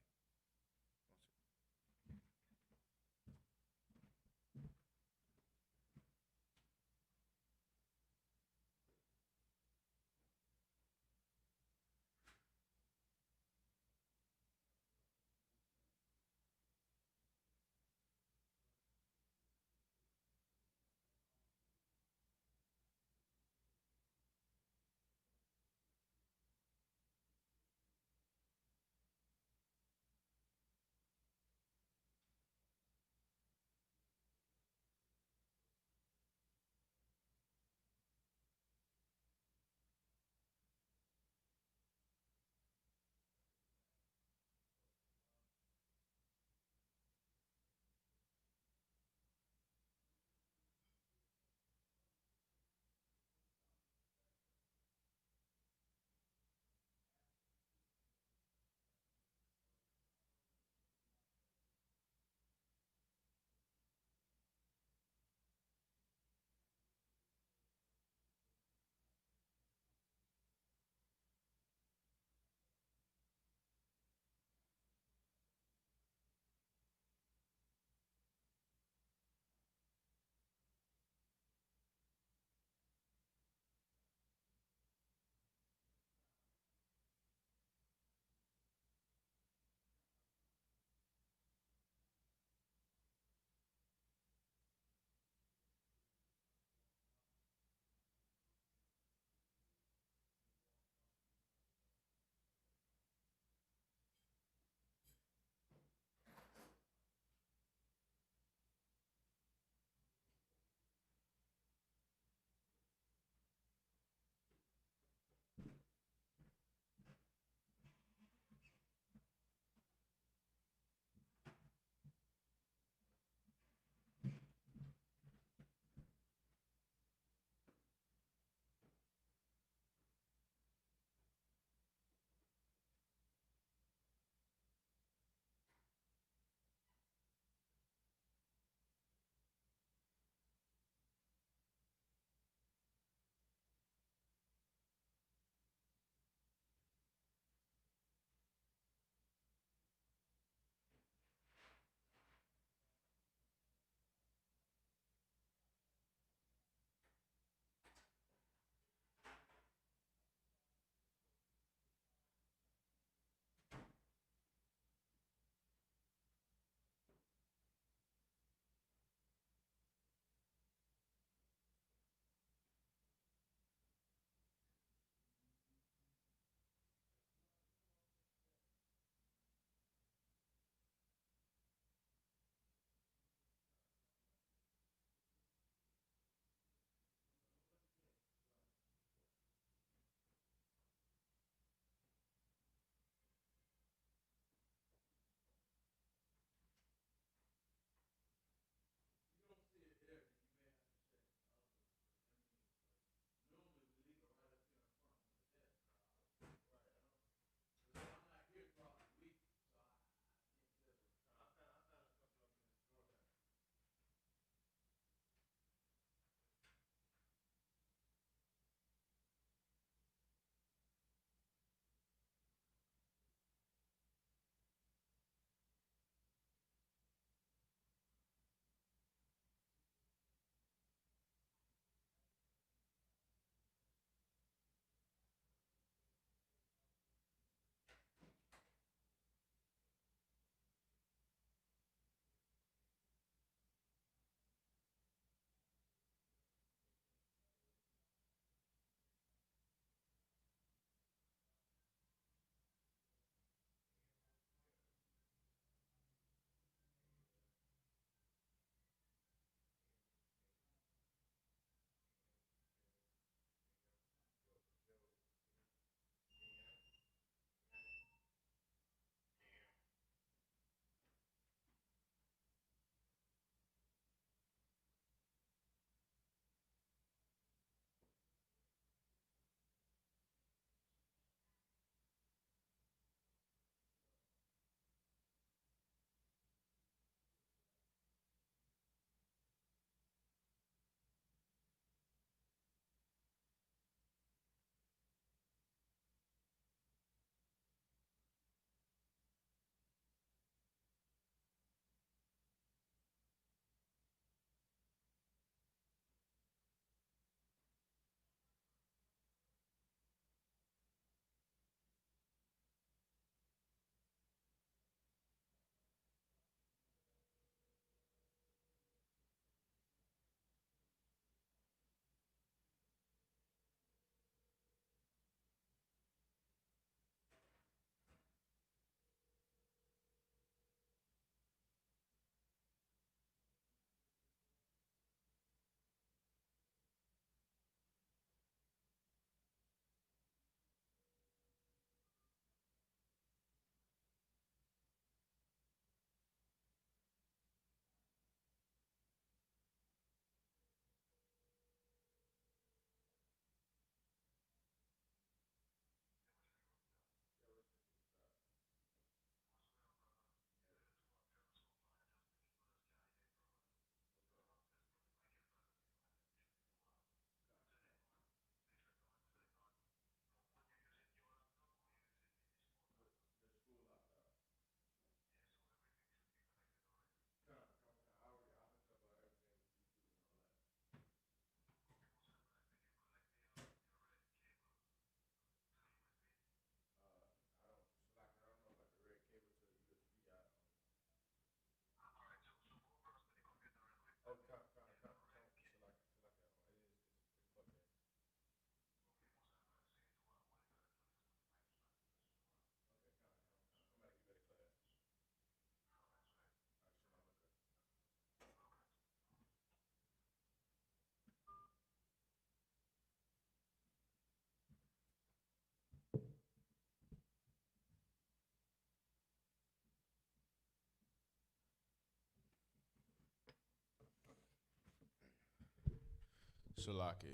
Shalaki.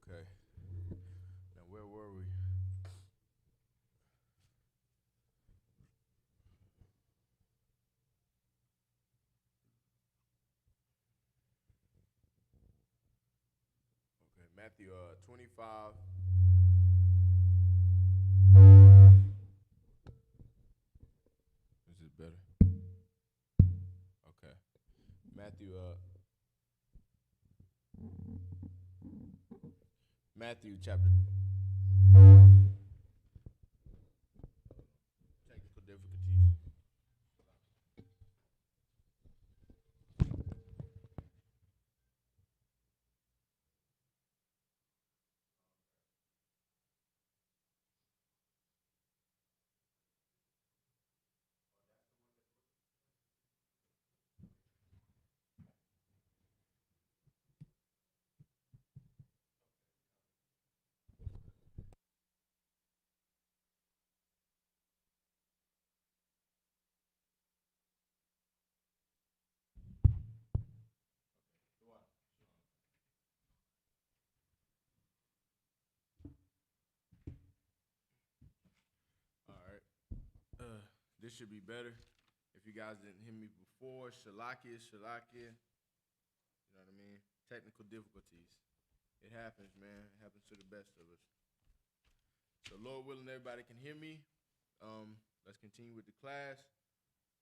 Okay. Now where were we? Okay, Matthew 25. Is it better? Okay. Matthew chapter. Technical difficulties. All right. This should be better. If you guys didn't hear me before, Shalakia. You know what I mean? Technical difficulties. It happens, man. It happens to the best of us. So, Lord willing, everybody can hear me. Let's continue with the class.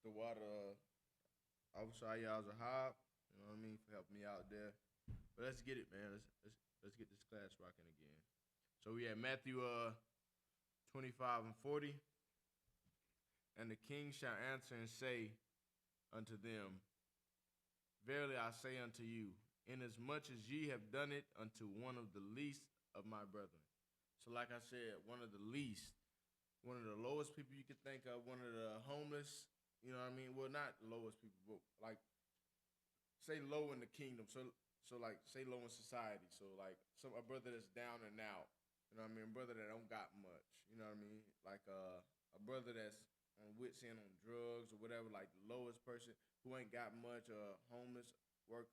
The water, Officer I.S.U.P.K, you know what I mean, for helping me out there. But let's get it, man. Let's get this class rocking again. So we have Matthew 25 and 40. And the king shall answer and say unto them, Verily I say unto you, inasmuch as ye have done it unto one of the least of my brethren. So like I said, one of the least, one of the lowest people you could think of, one of the homeless, you know what I mean? Well, not the lowest people, but like, say low in the kingdom. So like, say low in society. So like, a brother that's down and out, you know what I mean? A brother that don't got much, you know what I mean? Like a brother that's on wits end on drugs or whatever, like the lowest person who ain't got much, homeless, work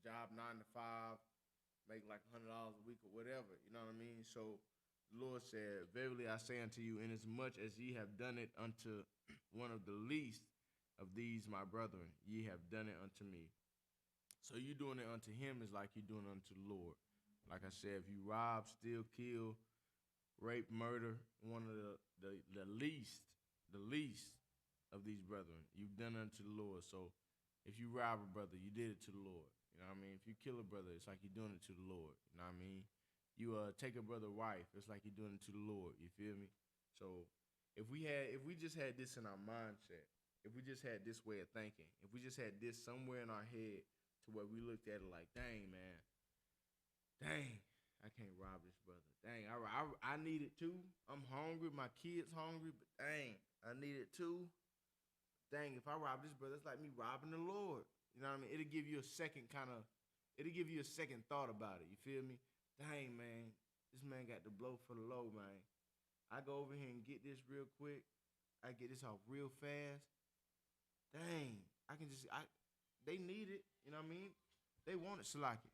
job 9 to 5, make like $100 a week or whatever, you know what I mean? So the Lord said, Verily I say unto you, inasmuch as ye have done it unto one of the least of these my brethren, ye have done it unto me. So you doing it unto him is like you doing it unto the Lord. Like I said, if you rob, steal, kill, rape, murder, one of the least of these brethren, you've done it unto the Lord. So if you rob a brother, you did it to the Lord. You know what I mean? If you kill a brother, it's like you're doing it to the Lord. You know what I mean? You take a brother's wife, it's like you're doing it to the Lord. You feel me? So if we just had this in our mindset, if we just had this way of thinking, if we just had this somewhere in our head to where we looked at it like, dang, man, dang, I can't rob this brother. Dang, I need it too. I'm hungry. My kid's hungry, but dang, I need it too. Dang, if I rob this brother, it's like me robbing the Lord. You know what I mean? It'll give you a second thought about it. You feel me? Dang, man, this man got the blow for the low, man. I go over here and get this real quick. I get this off real fast. Dang, they need it. You know what I mean? They want it, Salaki.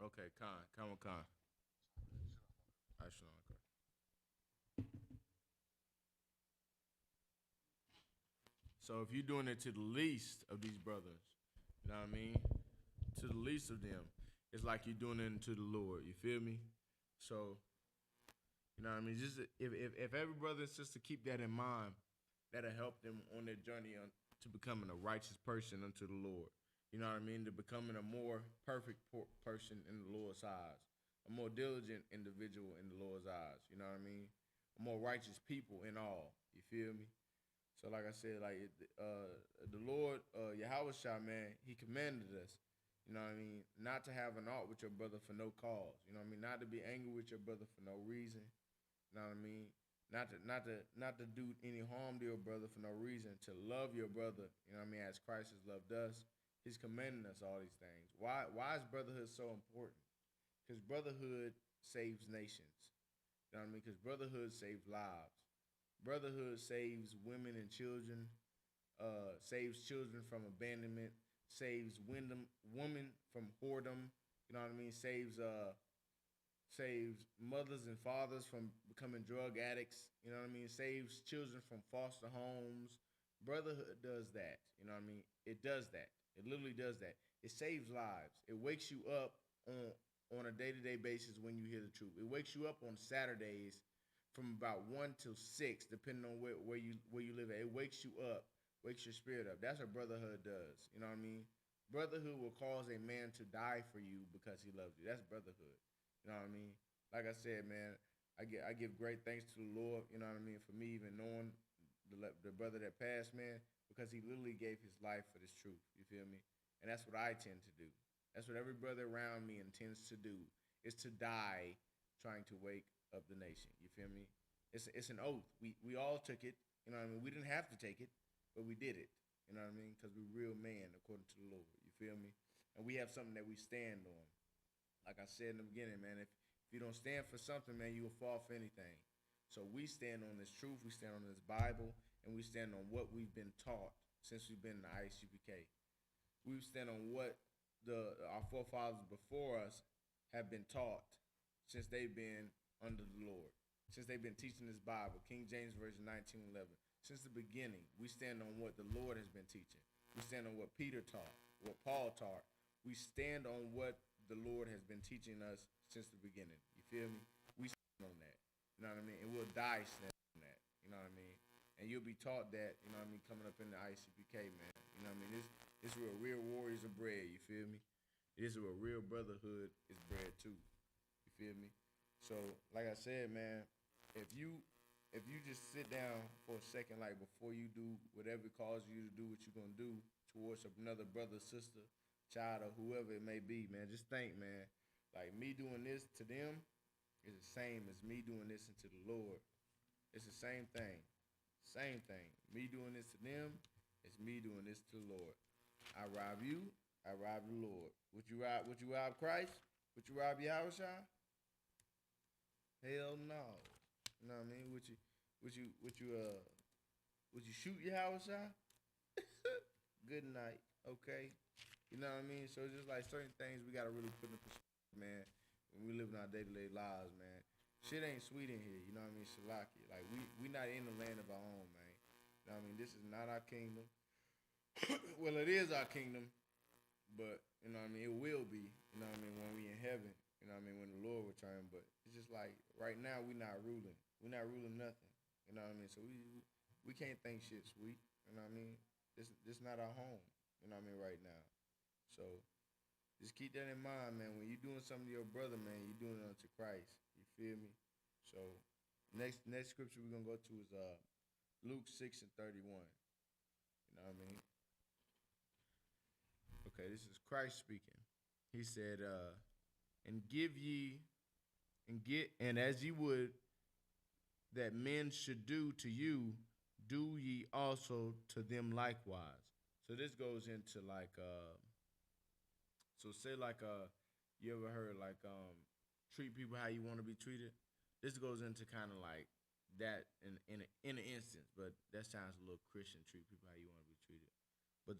Okay, Khan. I.S.U.P.K. So if you're doing it to the least of these brothers, you know what I mean? To the least of them, it's like you're doing it to the Lord. You feel me? So, you know what I mean? Just if every brother and sister keep that in mind, that'll help them on their journey to becoming a righteous person unto the Lord. You know what I mean? To becoming a more perfect person in the Lord's eyes, a more diligent individual in the Lord's eyes. You know what I mean? A more righteous people in all. You feel me? So like I said, like the Lord Yahweh Shah, man, He commanded us, you know what I mean, not to have an art with your brother for no cause. You know what I mean, not to be angry with your brother for no reason. You know what I mean, not to do any harm to your brother for no reason. To love your brother, you know what I mean, as Christ has loved us. He's commanding us all these things. Why is brotherhood so important? Because brotherhood saves nations. You know what I mean? Because brotherhood saves lives. Brotherhood saves women and children, saves children from abandonment, saves women from whoredom. You know what I mean? Saves mothers and fathers from becoming drug addicts. You know what I mean? Saves children from foster homes. Brotherhood does that. You know what I mean? It does that. It literally does that. It saves lives. It wakes you up on a day-to-day basis when you hear the truth. It wakes you up on Saturdays from about 1 till 6, depending on where you live at. It wakes you up, wakes your spirit up. That's what brotherhood does. You know what I mean? Brotherhood will cause a man to die for you because he loves you. That's brotherhood. You know what I mean? Like I said, man, I give great thanks to the Lord. You know what I mean? For me even knowing the brother that passed, man, because he literally gave his life for this truth. You feel me? And that's what I tend to do. That's what every brother around me intends to do, is to die trying to wake up the nation. You feel me? It's an oath. We all took it. You know what I mean? We didn't have to take it, but we did it. You know what I mean? Because we're real men according to the Lord. You feel me? And we have something that we stand on. Like I said in the beginning, man, if you don't stand for something, man, you will fall for anything. So we stand on this truth, we stand on this Bible, and we stand on what we've been taught since we've been in the I.S.U.P.K. We stand on what our forefathers before us have been taught since they've been under the Lord, since they've been teaching this Bible, King James Version 1911. Since the beginning, we stand on what the Lord has been teaching. We stand on what Peter taught, what Paul taught. We stand on what the Lord has been teaching us since the beginning. You feel me? We stand on that. You know what I mean? And we'll die standing on that. You know what I mean? And you'll be taught that, you know what I mean, coming up in the I.S.U.P.K, man. You know what I mean? This is where real warriors are bred, you feel me? This is where real brotherhood is bred too. You feel me? So, like I said, man, if you just sit down for a second, like before you do whatever it calls you to do what you're gonna do towards another brother, sister, child, or whoever it may be, man, just think, man, like me doing this to them is the same as me doing this into the Lord. It's the same thing. Same thing. Me doing this to them is me doing this to the Lord. I rob you, I rob the Lord. Would you rob Christ? Would you rob Yahushua? Hell no. You know what I mean? Would you shoot Yahushua? Good night. Okay. You know what I mean? So it's just like certain things we gotta really put in perspective, man, when we live in our day-to-day lives, man. Shit ain't sweet in here, you know what I mean? Shalaki. Like we not in the land of our own, man. You know what I mean? This is not our kingdom. Well, it is our kingdom, but you know what I mean, it will be, you know what I mean, when we in heaven, you know what I mean, when the Lord return. But it's just like right now we not ruling. We're not ruling nothing. You know what I mean? So we can't think shit sweet. You know what I mean? This not our home. You know what I mean, right now. So just keep that in mind, man. When you're doing something to your brother, man, you're doing it unto Christ. You feel me? So next scripture we're gonna go to is Luke 6:31. You know what I mean? Okay, this is Christ speaking. He said, and as ye would that men should do to you, do ye also to them likewise. So this goes into like so say like you ever heard like treat people how you want to be treated? This goes into kind of like that in an instance, but that sounds a little Christian. Treat people how you want to be treated. But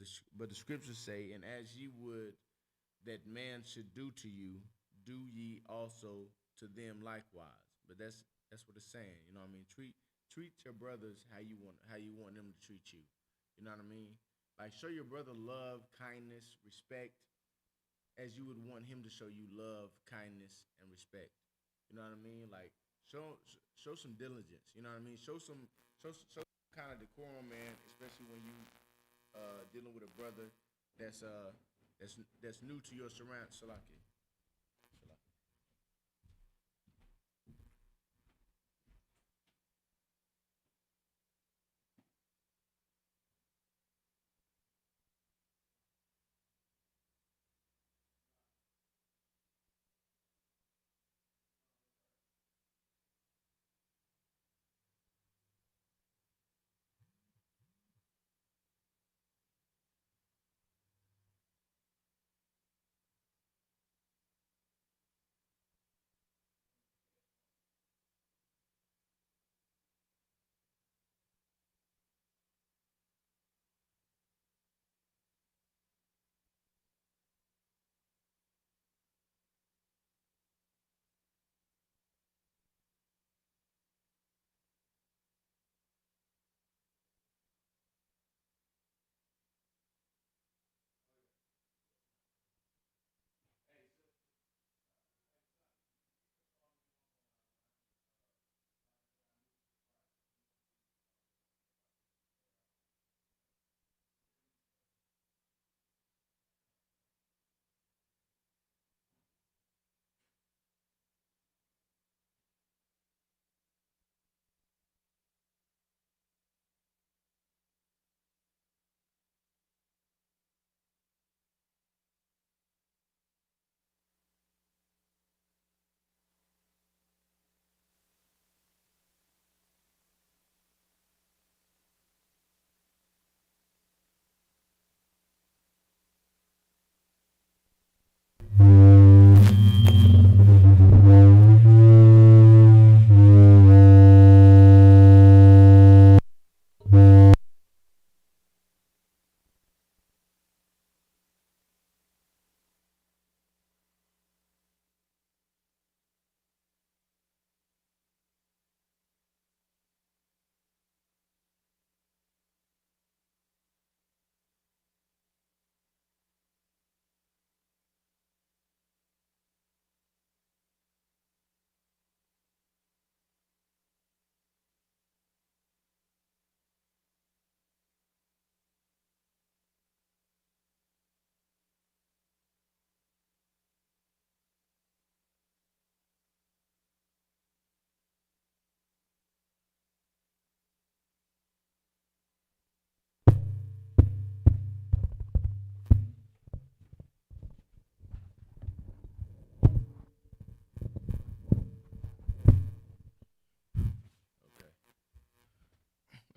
the scriptures say, and as ye would that man should do to you, do ye also to them likewise. But that's what it's saying. You know what I mean? Treat your brothers how you want them to treat you. You know what I mean? Like show your brother love, kindness, respect, as you would want him to show you love, kindness, and respect. You know what I mean? Like show some diligence. You know what I mean? Show some kind of decorum, man. Especially when you dealing with a brother that's new to your surround. Salaki.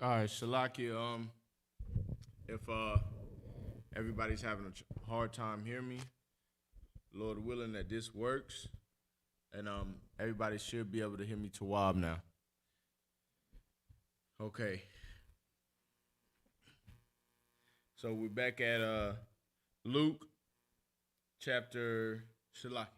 All right, Shalaki. If everybody's having a hard time hearing me, Lord willing that this works, and everybody should be able to hear me to Wab now. Okay. So we're back at Luke chapter Shalaki.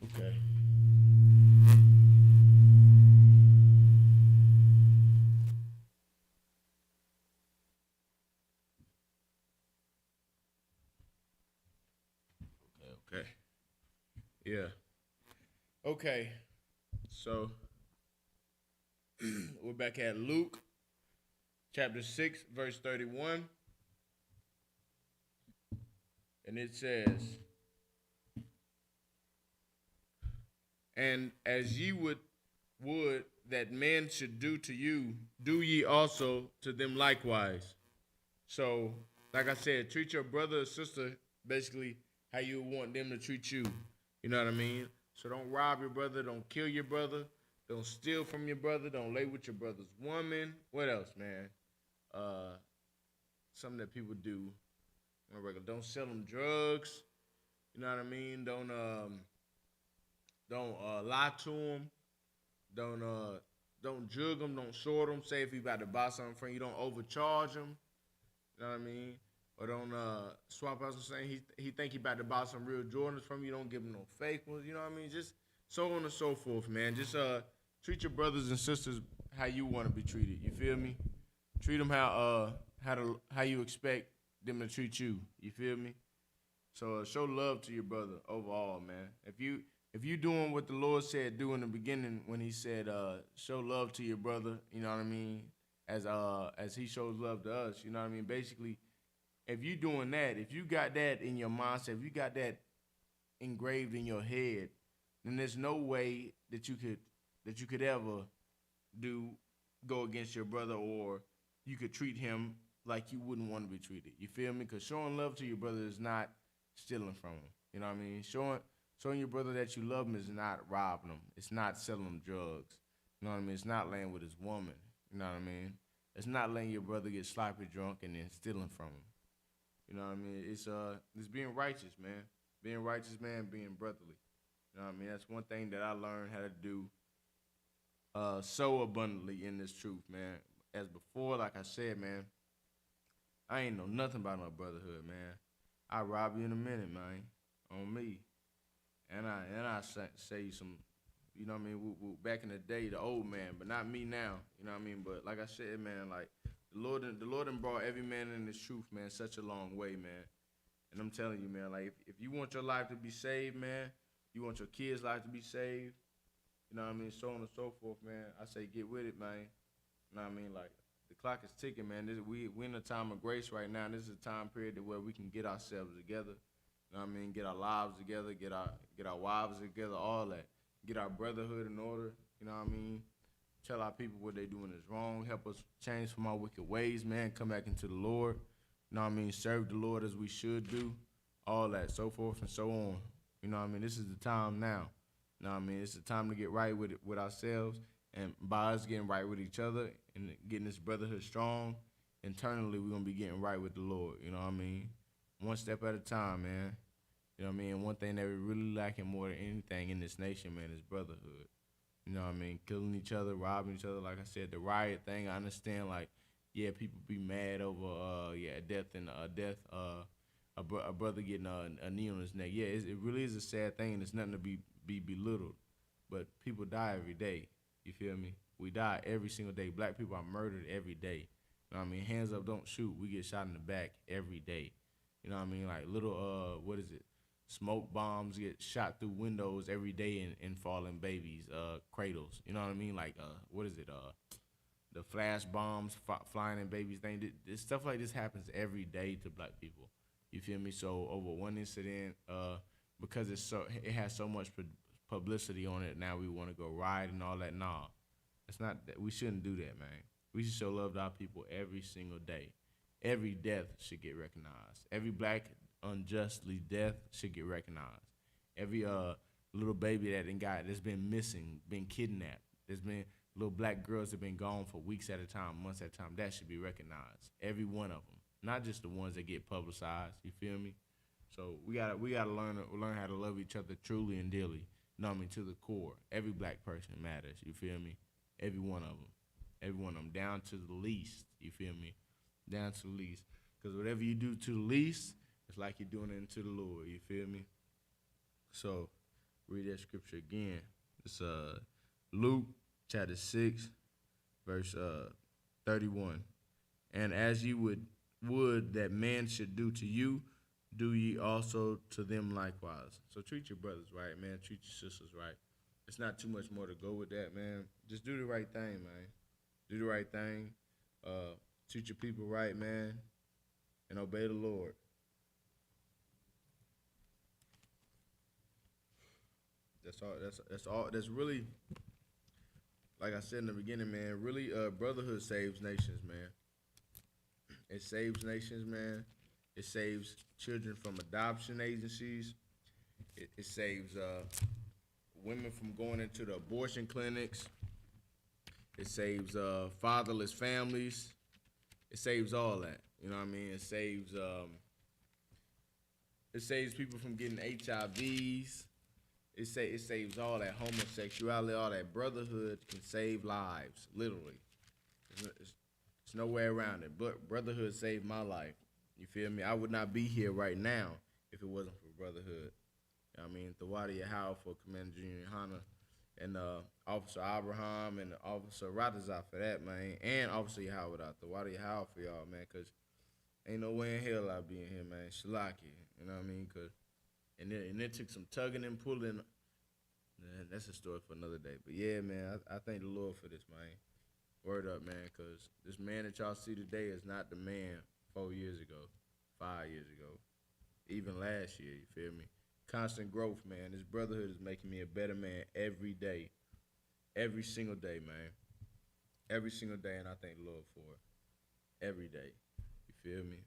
Okay. Okay. Yeah. Okay. So we're back at Luke chapter 6, verse 31. And it says, and as ye would that men should do to you, do ye also to them likewise. So, like I said, treat your brother or sister basically how you want them to treat you. You know what I mean? So don't rob your brother, don't kill your brother, don't steal from your brother, don't lay with your brother's woman. What else, man? Something that people do. Don't sell them drugs. You know what I mean? Don't lie to them. Don't jug them. Don't short them. Say if you about to buy something from you, don't overcharge them. You know what I mean? Or don't swap out some saying he think he about to buy some real Jordans from you. Don't give him no fake ones. You know what I mean? Just so on and so forth, man. Just treat your brothers and sisters how you want to be treated. You feel me? Treat them how you expect them to treat you. You feel me? So show love to your brother overall, man. If you doing what the Lord said do in the beginning when he said show love to your brother, you know what I mean? As he shows love to us, you know what I mean? Basically, if you doing that, if you got that in your mindset, if you got that engraved in your head, then there's no way that you could ever go against your brother, or you could treat him like you wouldn't want to be treated. You feel me? Because showing love to your brother is not stealing from him. You know what I mean? Showing your brother that you love him is not robbing him. It's not selling him drugs. You know what I mean? It's not laying with his woman. You know what I mean? It's not letting your brother get sloppy drunk and then stealing from him. You know what I mean? It's being righteous, man. Being righteous, man, being brotherly. You know what I mean? That's one thing that I learned how to do so abundantly in this truth, man. As before, like I said, man, I ain't know nothing about no brotherhood, man. I rob you in a minute, man, on me. And I say some, you know what I mean, back in the day, the old man, but not me now, you know what I mean? But like I said, man, like, the Lord done brought every man in this truth, man, such a long way, man. And I'm telling you, man, like, if you want your life to be saved, man, you want your kids' life to be saved, you know what I mean, so on and so forth, man, I say get with it, man. You know what I mean? Like, the clock is ticking, man. We in a time of grace right now. This is a time period where we can get ourselves together. You know what I mean? Get our lives together, get our wives together, all that. Get our brotherhood in order, you know what I mean? Tell our people what they doing is wrong. Help us change from our wicked ways, man. Come back into the Lord. You know what I mean? Serve the Lord as we should do. All that, so forth and so on. You know what I mean? This is the time now. You know what I mean? It's the time to get right with ourselves. And by us getting right with each other and getting this brotherhood strong, internally we're going to be getting right with the Lord. You know what I mean? One step at a time, man. You know what I mean? And one thing that we're really lacking more than anything in this nation, man, is brotherhood. You know what I mean? Killing each other, robbing each other. Like I said, the riot thing, I understand, like, yeah, people be mad over, a brother getting a knee on his neck. Yeah, it really is a sad thing, and it's nothing to be belittled. But people die every day. You feel me? We die every single day. Black people are murdered every day. You know what I mean? Hands up, don't shoot. We get shot in the back every day. You know what I mean? Like little, smoke bombs get shot through windows every day and falling babies, cradles. You know what I mean? Like, the flash bombs flying in babies thing. This stuff like this happens every day to black people. You feel me? So over one incident, because it has so much publicity on it, now we want to go riot and all that. Nah, It's not that we shouldn't do that, man. We should show love to our people every single day. Every death should get recognized. Every black unjustly death should get recognized. Every little baby that's been missing, been kidnapped. There's been little black girls that have been gone for weeks at a time, months at a time. That should be recognized. Every one of them, not just the ones that get publicized. You feel me? So we gotta learn how to love each other truly and dearly. You know what I mean? To the core. Every black person matters. You feel me? Every one of them. Every one of them, down to the least. You feel me? Down to the least. Because whatever you do to the least, it's like you're doing it into the Lord. You feel me? So, read that scripture again. It's Luke chapter 6, verse 31. And as you would that man should do to you, do ye also to them likewise. So treat your brothers right, man. Treat your sisters right. It's not too much more to go with that, man. Just do the right thing, man. Do the right thing. Treat your people right, man, and obey the Lord. That's all. That's all. That's really, like I said in the beginning, man. Really, brotherhood saves nations, man. It saves nations, man. It saves children from adoption agencies. It saves women from going into the abortion clinics. It saves fatherless families. It saves all that. You know what I mean? It saves people from getting HIVs. It saves all that homosexuality, all that. Brotherhood can save lives, literally. There's no way around it. But brotherhood saved my life. You feel me? I would not be here right now if it wasn't for brotherhood. You know what I mean? Thawadi Yahal for Commander Junior YAHANNA, and Officer Abraham and Officer Radazar for that, man, and Officer Yahal without Thawadi Yahal for y'all, man, because ain't no way in hell I'd be in here, man. Shalaki, you know what I mean? And it took some tugging and pulling. Man, that's a story for another day. But yeah, man, I thank the Lord for this, man. Word up, man, because this man that y'all see today is not the man 4 years ago, 5 years ago, even last year, you feel me? Constant growth, man. This brotherhood is making me a better man every day. Every single day, man. Every single day, and I thank the Lord for it. Every day. You feel me?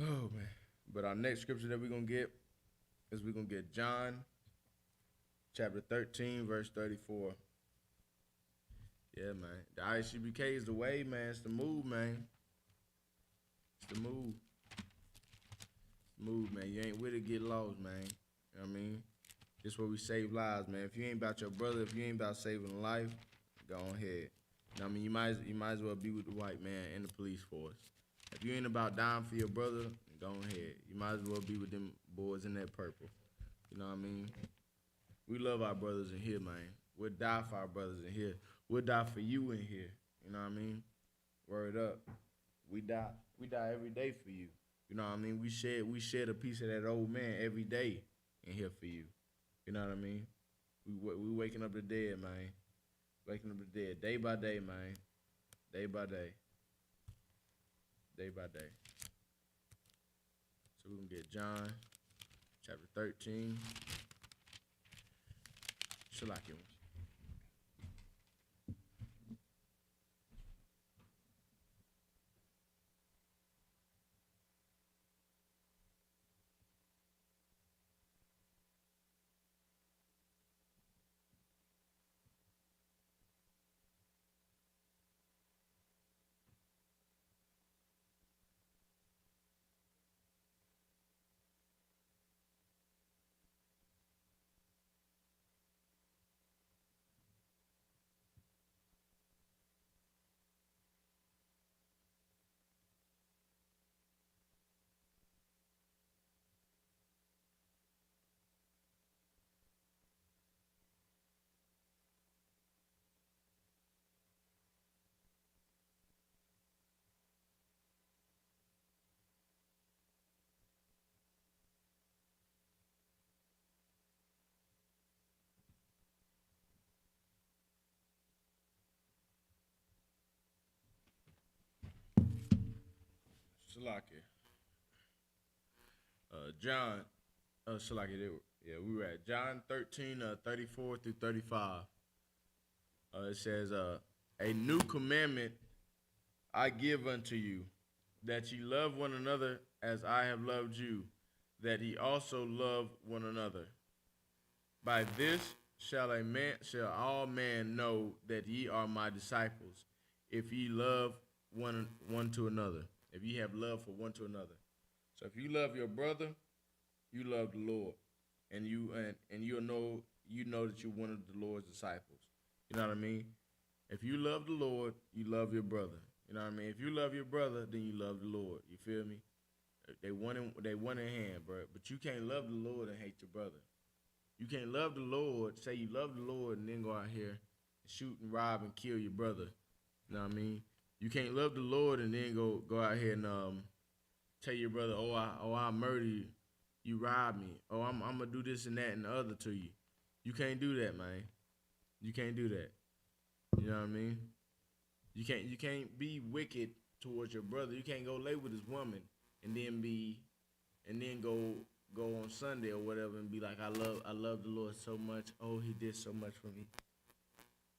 Oh, man. But our next scripture that we're going to get is we're going to get John chapter 13, verse 34. Yeah, man. The I.S.U.P.K is the way, man. It's the move, man. It's the move. Move, man. You ain't with it, get lost, man. You know what I mean? This where we save lives, man. If you ain't about your brother, if you ain't about saving a life, go ahead. You know what I mean? You might as well be with the white man and the police force. If you ain't about dying for your brother, go ahead. You might as well be with them boys in that purple. You know what I mean? We love our brothers in here, man. We'll die for our brothers in here. We'll die for you in here. You know what I mean? Word up. We die every day for you. You know what I mean? We shed a piece of that old man every day in here for you. You know what I mean? We waking up the dead, man. Waking up the dead day by day, man. Day by day. Day by day. So we're going to get John chapter 13. Shalaki. Shalaki. John, Shalaki, we were at John 13, 34 through 35. It says, a new commandment I give unto you, that ye love one another as I have loved you, that ye also love one another. By this shall all men know that ye are my disciples, if ye love one to another. If ye have love for one to another. So if you love your brother, you love the Lord, and you'll know that you're one of the Lord's disciples. You know what I mean? If you love the Lord, you love your brother. You know what I mean? If you love your brother, then you love the Lord. You feel me? They one in hand, bro. But you can't love the Lord and hate your brother. You can't love the Lord, say you love the Lord, and then go out here and shoot and rob and kill your brother. You know what I mean? You can't love the Lord and then go out here and tell your brother, I'll murder you. You rob me. Oh, I'm gonna do this and that and the other to you. You can't do that, man. You can't do that. You know what I mean? You can't be wicked towards your brother. You can't go lay with his woman and then go on Sunday or whatever and be like, I love the Lord so much. Oh, he did so much for me.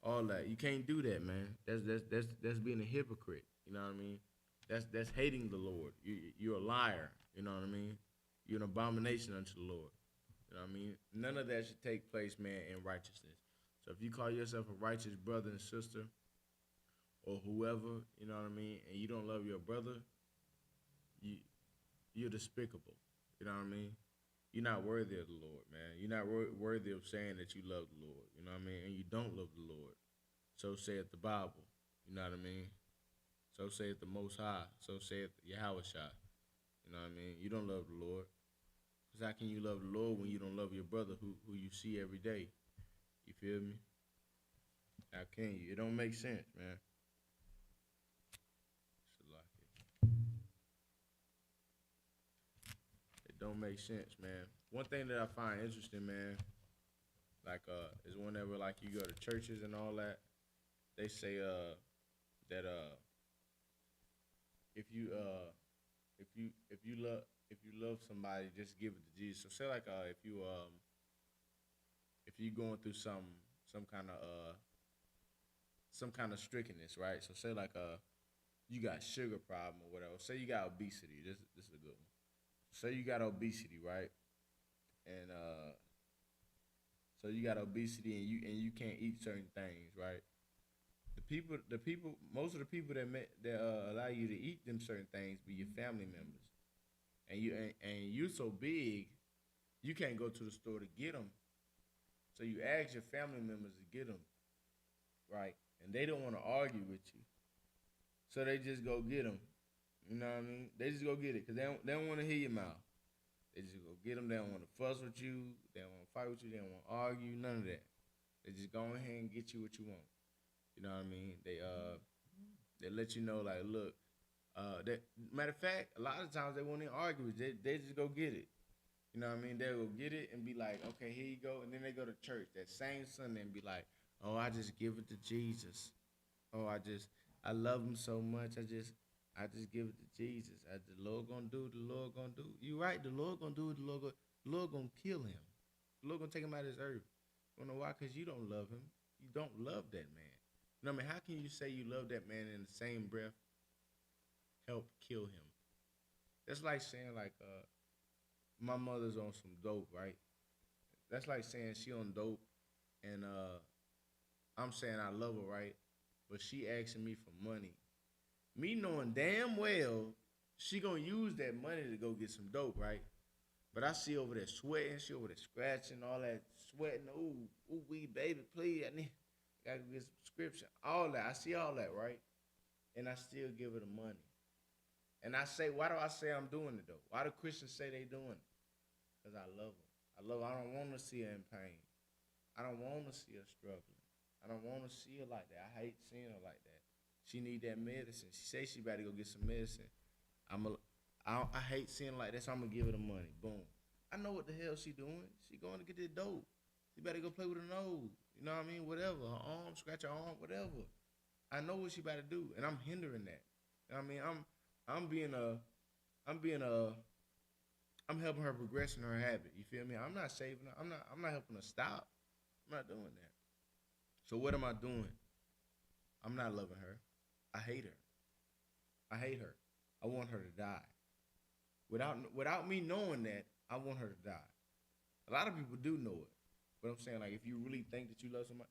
All that. You can't do that, man. That's being a hypocrite. You know what I mean? That's hating the Lord. You're a liar. You know what I mean? You're an abomination unto the Lord. You know what I mean? None of that should take place, man, in righteousness. So if you call yourself a righteous brother and sister or whoever, you know what I mean, and you don't love your brother, you're despicable. You know what I mean? You're not worthy of the Lord, man. You're not worthy of saying that you love the Lord. You know what I mean? And you don't love the Lord. So saith the Bible. You know what I mean? So saith the Most High. So saith YAHANNA. You know what I mean? You don't love the Lord. Because how can you love the Lord when you don't love your brother who you see every day? You feel me? How can you? It don't make sense, man. It don't make sense, man. One thing that I find interesting, man, like is whenever like you go to churches and all that, they say that if you love somebody, just give it to Jesus. So say like if you going through some kind of strictness, right? So say like you got sugar problem or whatever. Say you got obesity. This is a good one. Say you got obesity, right? And so you got obesity and you can't eat certain things, right? Most of the people that allow you to eat them certain things be your family members, and you're so big, you can't go to the store to get them. So you ask your family members to get them, right? And they don't want to argue with you, so they just go get them. You know what I mean? They just go get it because they don't want to hear your mouth. They just go get them. They don't want to fuss with you. They don't want to fight with you. They don't want to argue. None of that. They just go ahead and get you what you want. You know what I mean? They let you know like, look. Matter of fact, a lot of times they won't even argue with you. They just go get it. You know what I mean? They'll go get it and be like, okay, here you go. And then they go to church that same Sunday and be like, oh, I just give it to Jesus. Oh, I love him so much. I just give it to Jesus. The Lord gonna do. The Lord gonna do. You right. The Lord gonna do it. The Lord gonna kill him. The Lord gonna take him out of this earth. You know why? Because you don't love him. You don't love that man. You know what I mean? How can you say you love that man in the same breath help kill him? That's like saying like my mother's on some dope, right? That's like saying she on dope and I'm saying I love her, right? But she asking me for money. Me knowing damn well she gonna use that money to go get some dope, right? But I see over there sweating, she over there scratching, all that sweating. Ooh, wee baby, please, gotta get some prescription, all that. I see all that, right? And I still give her the money. And I say, why do I say I'm doing it though? Why do Christians say they doing it? Because I love her. I don't want to see her in pain. I don't want to see her struggling. I don't want to see her like that. I hate seeing her like that. She need that medicine. She say she better go get some medicine. I hate seeing her like that, so I'm gonna give her the money. Boom. I know what the hell she doing. She going to get that dope. She better go play with her nose. You know what I mean? Whatever. Her arm, scratch her arm, whatever. I know what she about to do, and I'm hindering that. You know what I mean? I'm helping her progress in her habit. You feel me? I'm not saving her. I'm not helping her stop. I'm not doing that. So what am I doing? I'm not loving her. I hate her. I hate her. I want her to die. Without me knowing that, I want her to die. A lot of people do know it. But I'm saying, like, if you really think that you love somebody,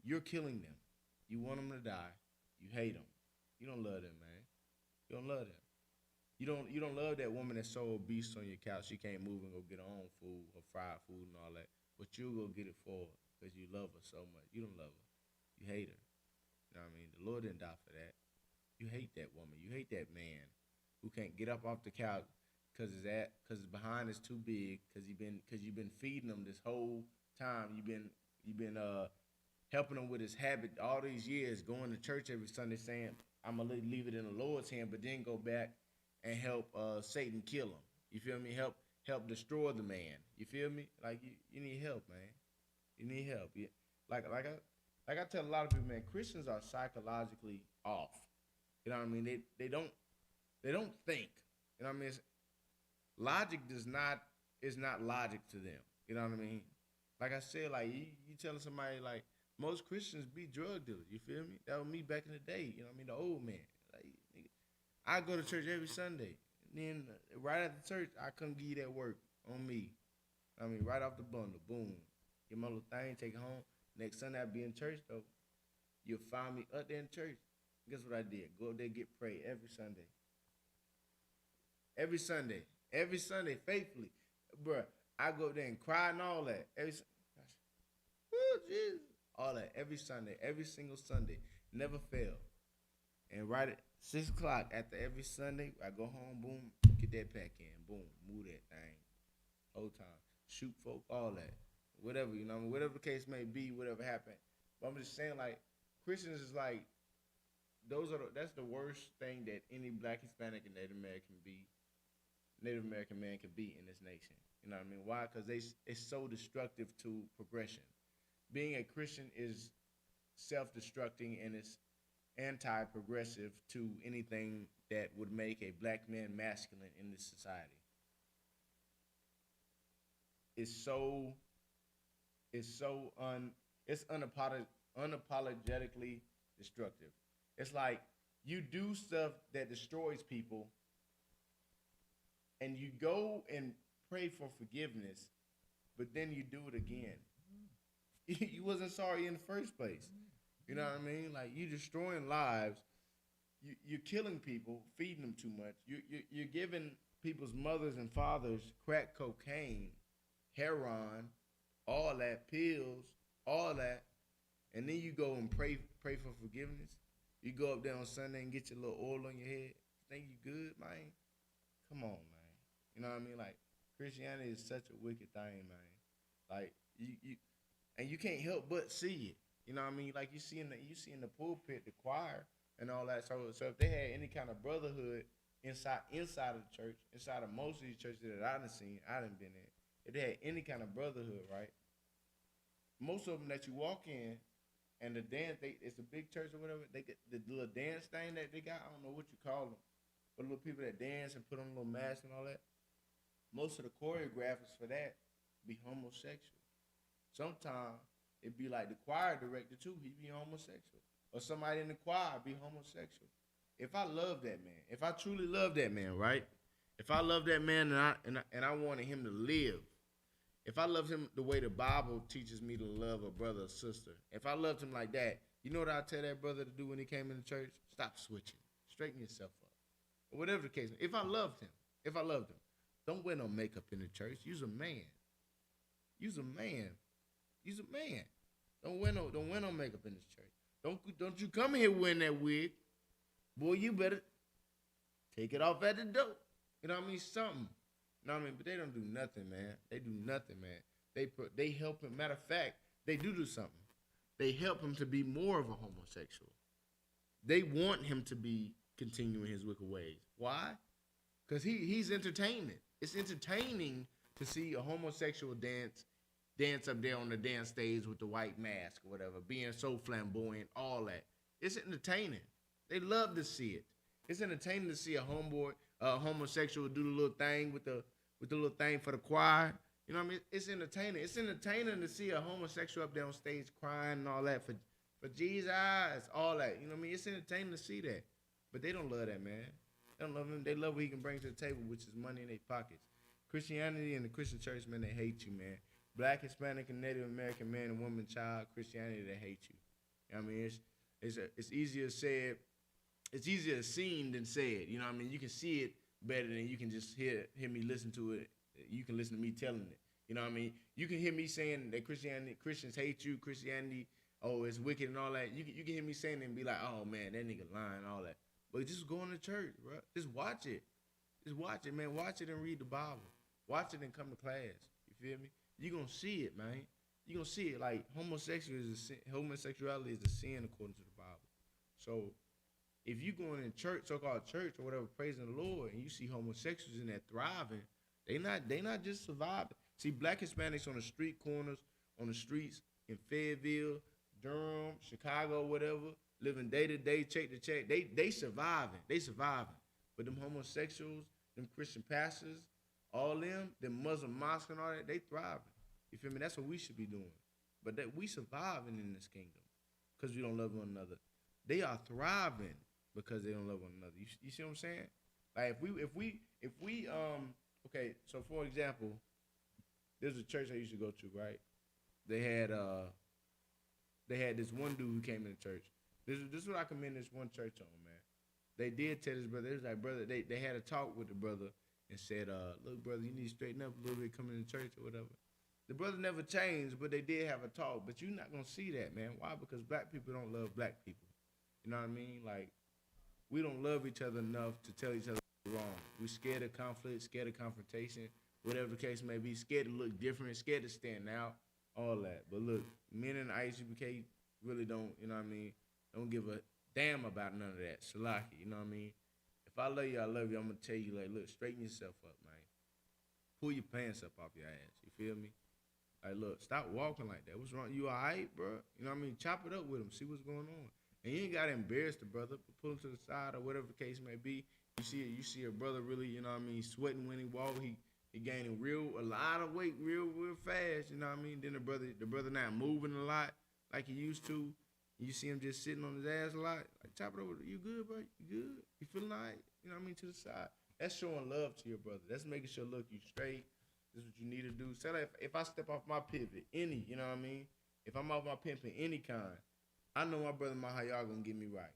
you're killing them. You want them to die. You hate them. You don't love them, man. You don't love them. You don't love that woman that's so obese on your couch she can't move and go get her own food or fried food and all that. But you'll go get it for her because you love her so much. You don't love her. You hate her. You know what I mean? The Lord didn't die for that. You hate that woman. You hate that man who can't get up off the couch because his behind is too big because you've been feeding him this whole time. You've been helping him with his habit all these years, going to church every Sunday saying, I'm going to leave it in the Lord's hand, but then go back and help Satan kill him. You feel me? Help destroy the man. You feel me? Like, you need help, man. You need help. Yeah. Like I tell a lot of people, man, Christians are psychologically off. You know what I mean? They don't think. You know what I mean? Logic is not logic to them. You know what I mean? Like I said, like you telling somebody, like, most Christians be drug dealers. You feel me? That was me back in the day. You know what I mean? The old man. Like, nigga, I go to church every Sunday. And then right after church, I come give you that work on me. I mean, right off the bundle, boom. Get my little thing, take it home. Next Sunday I be in church though. You'll find me up there in church. Guess what I did? Go up there, get prayed every Sunday. Every Sunday. Every Sunday, faithfully. Bruh, I go up there and cry and all that. Oh, Jesus. All that. Every Sunday. Every single Sunday. Never fail. And right at 6 o'clock after every Sunday, I go home, boom, get that pack in. Boom, move that thing. Whole time. Shoot folk, all that. Whatever, you know, whatever the case may be, whatever happened. But I'm just saying, like, Christians is like, that's the worst thing that any Black, Hispanic, and Native American man could be in this nation. You know what I mean? Why? Because it's so destructive to progression. Being a Christian is self-destructing and it's anti-progressive to anything that would make a Black man masculine in this society. It's unapologetically destructive. It's like you do stuff that destroys people and you go and pray for forgiveness, but then you do it again. You wasn't sorry in the first place. You know what I mean? Like, you destroying lives. You're killing people, feeding them too much. You're giving people's mothers and fathers crack cocaine, heroin, all that, pills, all that. And then you go and pray for forgiveness. You go up there on Sunday and get your little oil on your head. Think you good, man? Come on, man. You know what I mean? Like, Christianity is such a wicked thing, man. Like, you can't help but see it. You know what I mean? Like, you see in the pulpit, the choir, and all that. So if they had any kind of brotherhood inside of the church, inside of most of these churches that I done seen, I done been in, if they had any kind of brotherhood, right? Most of them that you walk in, and the dance, it's a big church or whatever, they get the little dance thing that they got, I don't know what you call them, but little people that dance and put on little masks and all that, most of the choreographers for that be homosexual. Sometimes it be like the choir director too, he be homosexual. Or somebody in the choir be homosexual. If I love that man, if I truly love that man, right? If I love that man and I wanted him to live, if I loved him the way the Bible teaches me to love a brother or sister, if I loved him like that, you know what I'd tell that brother to do when he came into church? Stop switching. Straighten yourself up. Or whatever the case. If I loved him, don't wear no makeup in the church. You's a man. You's a man. You's a man. Don't wear no makeup in this church. Don't you come here wearing that wig. Boy, you better take it off at the door. You know what I mean? Something. You know what I mean? But they don't do nothing, man. They do nothing, man. They help him. Matter of fact, they do something. They help him to be more of a homosexual. They want him to be continuing his wicked ways. Why? Because he's entertainment. It's entertaining to see a homosexual dance up there on the dance stage with the white mask or whatever, being so flamboyant, all that. It's entertaining. They love to see it. It's entertaining to see a homosexual do the little thing with the little thing for the choir. You know what I mean? It's entertaining. It's entertaining to see a homosexual up there on stage crying and all that for Jesus, all that. You know what I mean? It's entertaining to see that. But they don't love that, man. They don't love him. They love what he can bring to the table, which is money in their pockets. Christianity and the Christian church, man, they hate you, man. Black, Hispanic, and Native American man and woman, child, Christianity, they hate you. You know what I mean? It's easier said. It's easier seen than said. You know what I mean? You can see it better than you can just hear me listen to it. You can listen to me telling it. You know what I mean? You can hear me saying that Christians hate you, Christianity, oh, it's wicked and all that. You can hear me saying it and be like, oh, man, that nigga lying, all that. But just go to church, bro. Just watch it. Just watch it, man. Watch it and read the Bible. Watch it and come to class. You feel me? You're going to see it, man. You're going to see it. Like, homosexuality is a sin according to the Bible. So, if you going in church, so-called church or whatever, praising the Lord, and you see homosexuals in there thriving, they not just surviving. See, black Hispanics on the street corners, on the streets in Fayetteville, Durham, Chicago, whatever, living day to day, check to check. They surviving. They surviving. But them homosexuals, them Christian pastors, all them Muslim mosques and all that, they thriving. You feel me? That's what we should be doing. But that we surviving in this kingdom because we don't love one another. They are thriving because they don't love one another. You see what I'm saying? Like if we okay, so for example, there's a church I used to go to, right? They had this one dude who came into church. This is what I commend this one church on, man. They did tell his brother, it was like, brother, they had a talk with the brother and said, look, brother, you need to straighten up a little bit coming to church or whatever. The brother never changed, but they did have a talk. But you're not gonna see that, man. Why? Because black people don't love black people. You know what I mean? Like, we don't love each other enough to tell each other wrong. We're scared of conflict, scared of confrontation, whatever the case may be, scared to look different, scared to stand out, all that. But look, men in the I.S.U.P.K. really don't, you know what I mean, don't give a damn about none of that. Shalaki, you know what I mean? If I love you, I love you. I'm going to tell you, like, look, straighten yourself up, man. Pull your pants up off your ass. You feel me? Like, look, stop walking like that. What's wrong? You all right, bro? You know what I mean? Chop it up with him. See what's going on. And you ain't got to embarrass the brother, but pull him to the side or whatever the case may be. You see a brother really, you know what I mean, sweating when he walk. He gaining a lot of weight real fast, you know what I mean? Then the brother not moving a lot like he used to. You see him just sitting on his ass a lot. Like, chop it over. You good, bro? You good? You feeling all right? You know what I mean? To the side. That's showing love to your brother. That's making sure, look, you straight. This is what you need to do. So like, if I step off my pivot, you know what I mean? If I'm off my pivot any kind, I know my brother Mahayah gonna get me right.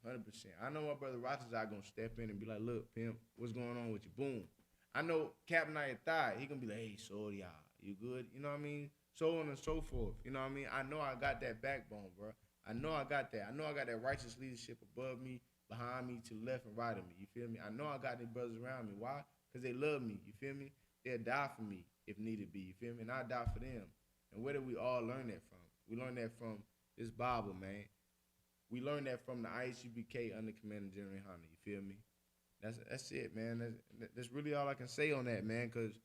100%. I know my brother Ratazar gonna step in and be like, look, pimp, what's going on with you? Boom. I know Captain Ayathai, he gonna be like, hey, sorry, y'all, you good? You know what I mean? So on and so forth. You know what I mean? I know I got that backbone, bro. I know I got that. I know I got that righteous leadership above me, behind me, to the left and right of me. You feel me? I know I got these brothers around me. Why? Because they love me. You feel me? They'll die for me if needed be. You feel me? And I die for them. And where did we all learn that from? We learned that from this Bible, man. We learned that from the I.S.U.P.K. under Commander General YAHANNA. You feel me? That's it, man. That's really all I can say on that, man, because,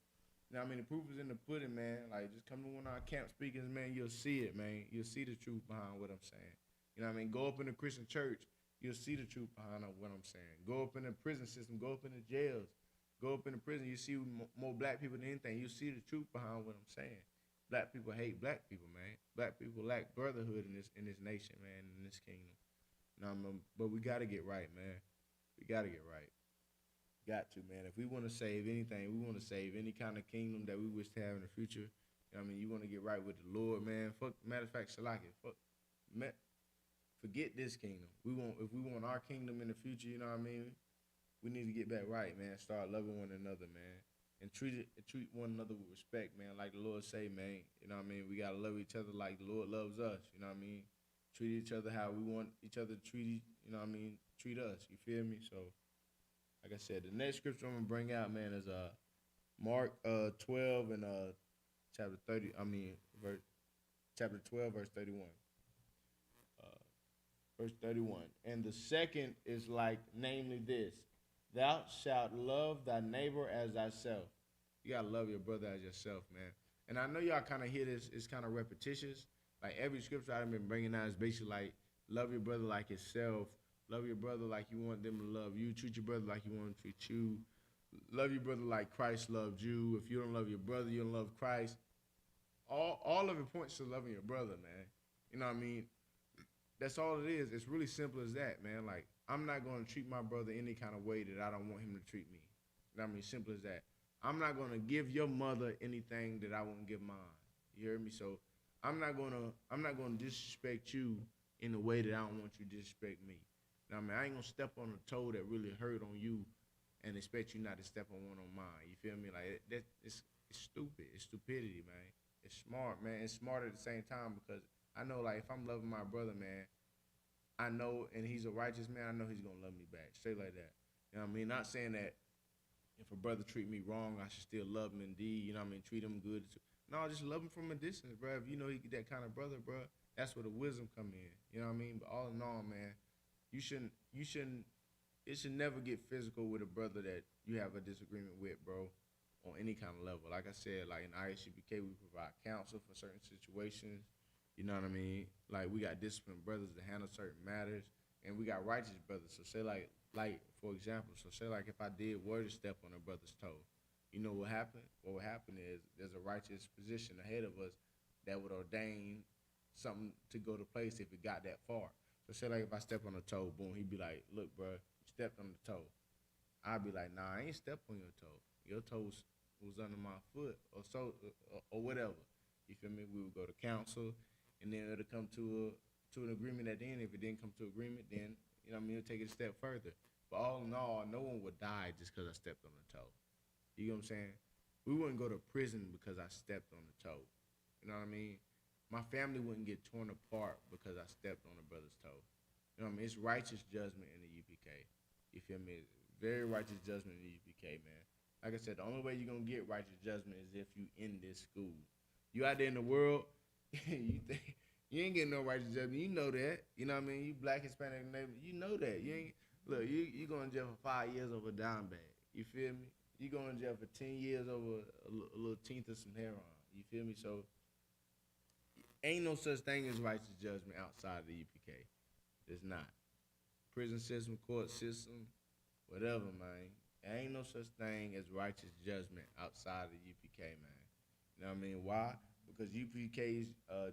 you know what I mean, the proof is in the pudding, man. Like, just come to one of our camp speakers, man, you'll see it, man. You'll see the truth behind what I'm saying. You know what I mean? Go up in the Christian church, you'll see the truth behind what I'm saying. Go up in the prison system, go up in the jails, go up in the prison, you see more black people than anything. You'll see the truth behind what I'm saying. Black people hate black people, man. Black people lack brotherhood in this nation, man, in this kingdom. You know what I mean? But we got to get right, man. We got to get right. Got to, man. If we want to save anything, we want to save any kind of kingdom that we wish to have in the future. You know what I mean? You want to get right with the Lord, man. Matter of fact, Shalaki, forget this kingdom. If we want our kingdom in the future, you know what I mean? We need to get back right, man. Start loving one another, man. And treat one another with respect, man. Like the Lord say, man. You know what I mean? We got to love each other like the Lord loves us. You know what I mean? Treat each other how we want each other to treat, you know what I mean? Treat us. You feel me? So, like I said, the next scripture I'm going to bring out, man, is Mark 12 and chapter 30. Chapter 12, verse 31. Verse 31. And the second is like, namely this: thou shalt love thy neighbor as thyself. You got to love your brother as yourself, man. And I know y'all kind of hear this. It's kind of repetitious. Like, every scripture I've been bringing out is basically like, love your brother like yourself. Love your brother like you want them to love you. Treat your brother like you want them to treat you. Love your brother like Christ loved you. If you don't love your brother, you don't love Christ. All of it points to loving your brother, man. You know what I mean? That's all it is. It's really simple as that, man. Like, I'm not going to treat my brother any kind of way that I don't want him to treat me. I mean, simple as that. I'm not going to give your mother anything that I won't give mine. You hear me? So I'm not gonna disrespect you in the way that I don't want you to disrespect me. Now, I mean, I ain't gonna step on a toe that really hurt on you and expect you not to step on one on mine. You feel me? Like it's stupid. It's stupidity, man. It's smart, man. It's smart at the same time because I know, like, if I'm loving my brother, man, I know, and he's a righteous man, I know he's gonna love me back, straight like that. You know what I mean? Not saying that if a brother treat me wrong, I should still love him indeed. You know what I mean? Treat him good. No, just love him from a distance, bro. If you know he that kind of brother, bro, that's where the wisdom come in. You know what I mean? But all in all, man, you shouldn't. It should never get physical with a brother that you have a disagreement with, bro, on any kind of level. Like I said, like in I.S.U.P.K, we provide counsel for certain situations. You know what I mean? Like we got disciplined brothers to handle certain matters, and we got righteous brothers. So say like for example, so say like if I did were to step on a brother's toe, you know what happened? What would happen is there's a righteous position ahead of us that would ordain something to go to place if it got that far. So say like if I step on a toe, boom, he'd be like, "Look, bro, you stepped on the toe." I'd be like, "Nah, I ain't stepped on your toe. Your toe was under my foot, or whatever." You feel me? We would go to council, and then it'll come to an agreement at the end. If it didn't come to agreement, then you know what I mean, it'll take it a step further. But all in all, no one would die just because I stepped on the toe. You know what I'm saying? We wouldn't go to prison because I stepped on the toe. You know what I mean? My family wouldn't get torn apart because I stepped on a brother's toe. You know what I mean? It's righteous judgment in the UPK. You feel me? Very righteous judgment in the UPK, man. Like I said, the only way you're going to get righteous judgment is if you in this school. You out there in the world, you think you ain't getting no righteous judgment. You know that. You know what I mean? You black, Hispanic neighbor, you know that. You ain't look, you going to jail for 5 years over a dime bag. You feel me? You going to jail for 10 years over a little teenth of some heroin. You feel me? So ain't no such thing as righteous judgment outside of the UPK. There's not. Prison system, court system, whatever, man. There ain't no such thing as righteous judgment outside of the UPK, man. You know what I mean? Why? Because UPK's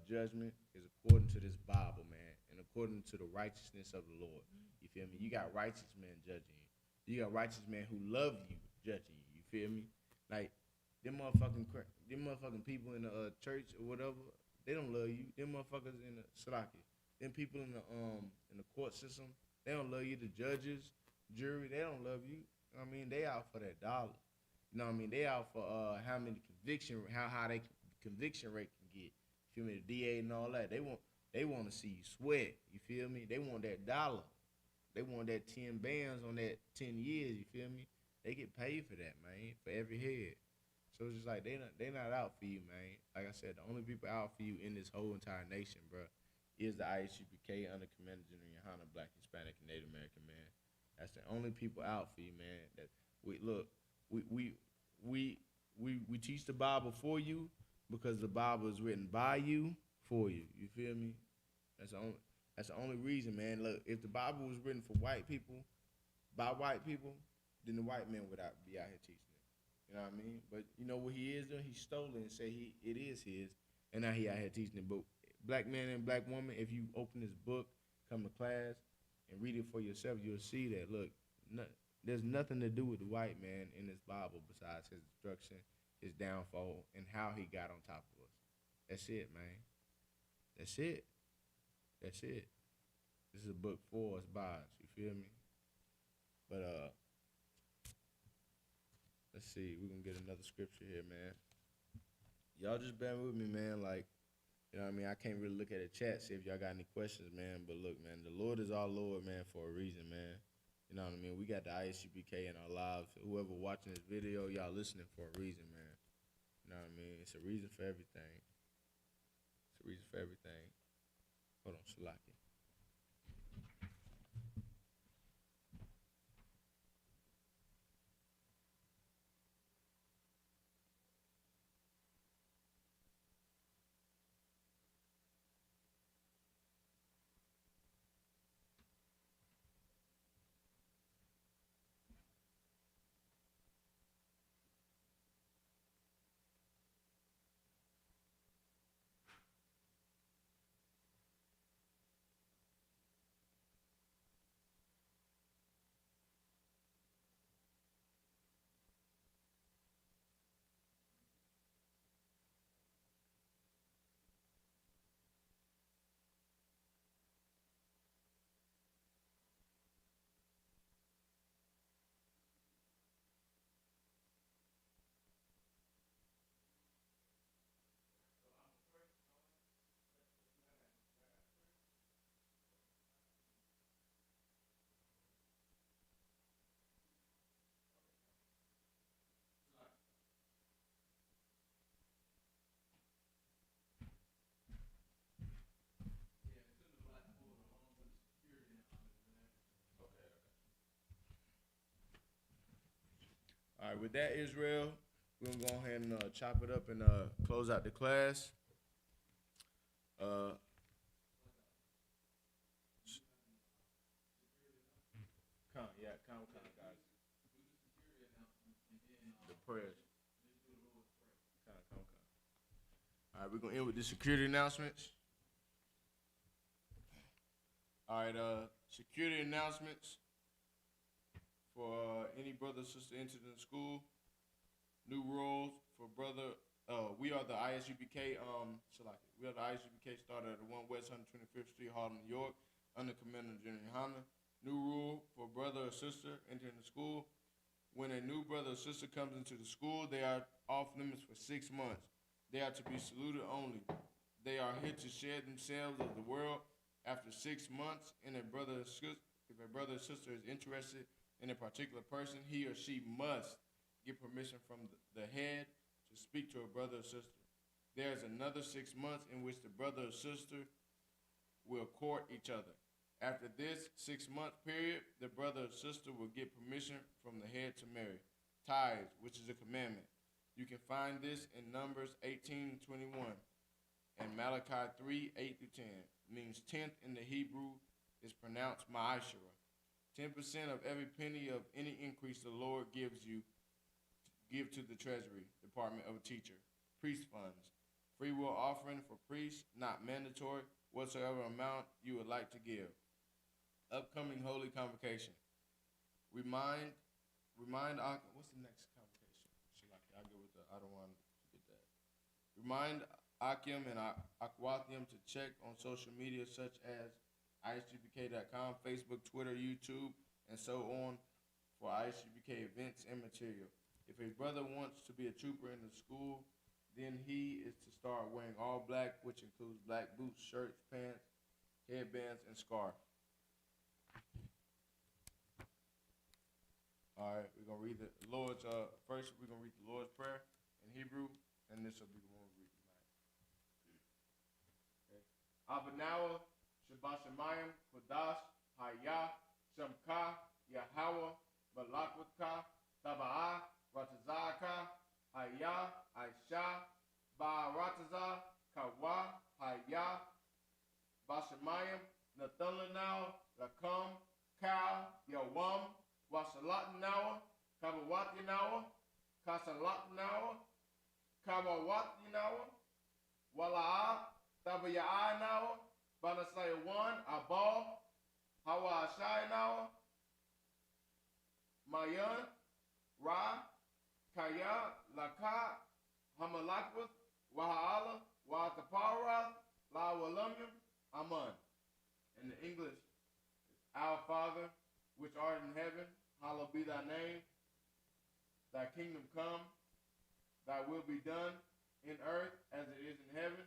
judgment is according to this Bible, man, and according to the righteousness of the Lord. You feel me? You got righteous men judging you. You got righteous men who love you judging you. You feel me? Like them motherfucking people in the church or whatever, they don't love you. Them motherfuckers in the SHALAM, them people in the court system, they don't love you. The judges, jury, they don't love you. You know what I mean? They out for that dollar. You know what I mean? They out for how they conviction rate can get. You feel me? The DA and all that. They want to see you sweat. You feel me? They want that dollar. They want that 10 bands on that 10 years. You feel me? They get paid for that, man, for every head. So it's just like they not out for you, man. Like I said, the only people out for you in this whole entire nation, bro, is the I.S.U.P.K under Commander General YAHANNA, Black, Hispanic, and Native American, man. That's the only people out for you, man. That we teach the Bible for you because the Bible is written by you for you. You feel me? That's the only reason, man. Look, if the Bible was written for white people, by white people, then the white man would be out here teaching it. You know what I mean? But you know what he is doing? He stole it and said it is his, and now he out here teaching it. But black man and black woman, if you open this book, come to class, and read it for yourself, you'll see that, look, there's nothing to do with the white man in this Bible besides his destruction, his downfall, and how he got on top of us. That's it, man. That's it. That's it. This is a book for us, by us. You feel me? But let's see. We're gonna get another scripture here, man. Y'all just bear with me, man. Like, you know what I mean? I can't really look at the chat, see if y'all got any questions, man. But look, man, the Lord is our Lord, man, for a reason, man. You know what I mean? We got the I.S.U.P.K in our lives. Whoever watching this video, y'all listening for a reason, man. You know what I mean? It's a reason for everything. It's a reason for everything. Hold on, Shalaki. right, with that, Israel, we're going to go ahead and chop it up and close out the class. Come, guys. The prayers. Come. All right, we're going to end with the security announcements. All right, security announcements for any brother or sister entered in the school. New rules for brother. We are the I.S.U.P.K. We are the I.S.U.P.K. started at 1 West 125th Street, Harlem, New York, under Commander General YAHANNA. New rule for brother or sister entering the school. When a new brother or sister comes into the school, they are off limits for 6 months. They are to be saluted only. They are here to share themselves with the world. After 6 months, if a brother or sister is interested in a particular person, he or she must get permission from the head to speak to a brother or sister. There is another 6 months in which the brother or sister will court each other. After this 6-month period, the brother or sister will get permission from the head to marry. Tithes, which is a commandment. You can find this in Numbers 18 and 21 and Malachi 3, 8 through 10. Means tenth in the Hebrew is pronounced ma'ashara. 10% of every penny of any increase the Lord gives you, give to the Treasury Department of a teacher. Priest funds. Free will offering for priests, not mandatory, whatsoever amount you would like to give. Upcoming Holy Convocation. What's the next convocation? I don't want to forget that. Remind Akim and Akwathium to check on social media such as ISUPK.com, Facebook, Twitter, YouTube, and so on for ISUPK events and material. If a brother wants to be a trooper in the school, then he is to start wearing all black, which includes black boots, shirts, pants, headbands, and scarf. All right, we're going to read the Lord's, first we're going to read the Lord's Prayer in Hebrew, and this will be the one we read tonight. Okay. Abanawa, Shabbat Shemayim, Kodash, Hayah, Shamka, Yahweh, Malakwaka, Taba'ah, Ratazaka, Hayah, Aisha, Ba'arataza, Kawa, Hayah, Bashemayim, Nathalanao, Lakam, Ka, Yawam, Washalatanawa, Kabawatinawa, Kasalatanawa, Kabawatinawa, Wala'a, Tabaya'anawa, Banasayawan, Abal, Hawa Ashayanawa, Mayan, Ra, Kaya, Laka, Hamalakwith, Waha'ala, Wa'ataparath, La'walamyam, Aman. In the English, Our Father, which art in heaven, hallowed be thy name. Thy kingdom come, thy will be done in earth as it is in heaven.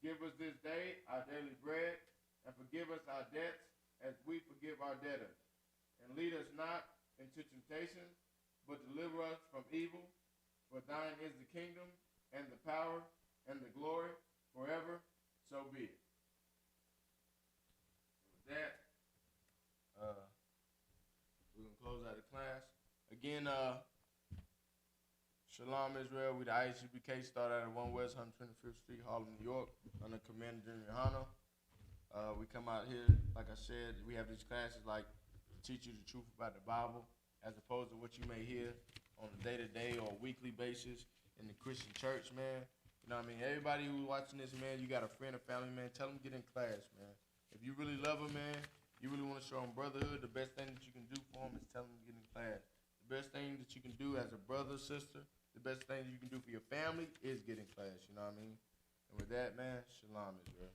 Give us this day our daily bread, and forgive us our debts as we forgive our debtors. And lead us not into temptation, but deliver us from evil. For thine is the kingdom, and the power, and the glory, forever. So be it. With that, we're going to close out the class. Again, Shalom, Israel. We the I.S.U.P.K. started at 1 West 125th Street, Harlem, New York, under Commander General YAHANNA. We come out here, like I said, we have these classes like to teach you the truth about the Bible, as opposed to what you may hear on a day-to-day or weekly basis in the Christian church, man. You know what I mean? Everybody who's watching this, man, you got a friend or family, man, tell them to get in class, man. If you really love them, man, you really want to show them brotherhood, the best thing that you can do for them is tell them to get in class. The best thing that you can do as a brother, sister, the best thing you can do for your family is get in class, you know what I mean? And with that, man, Shalom, Israel.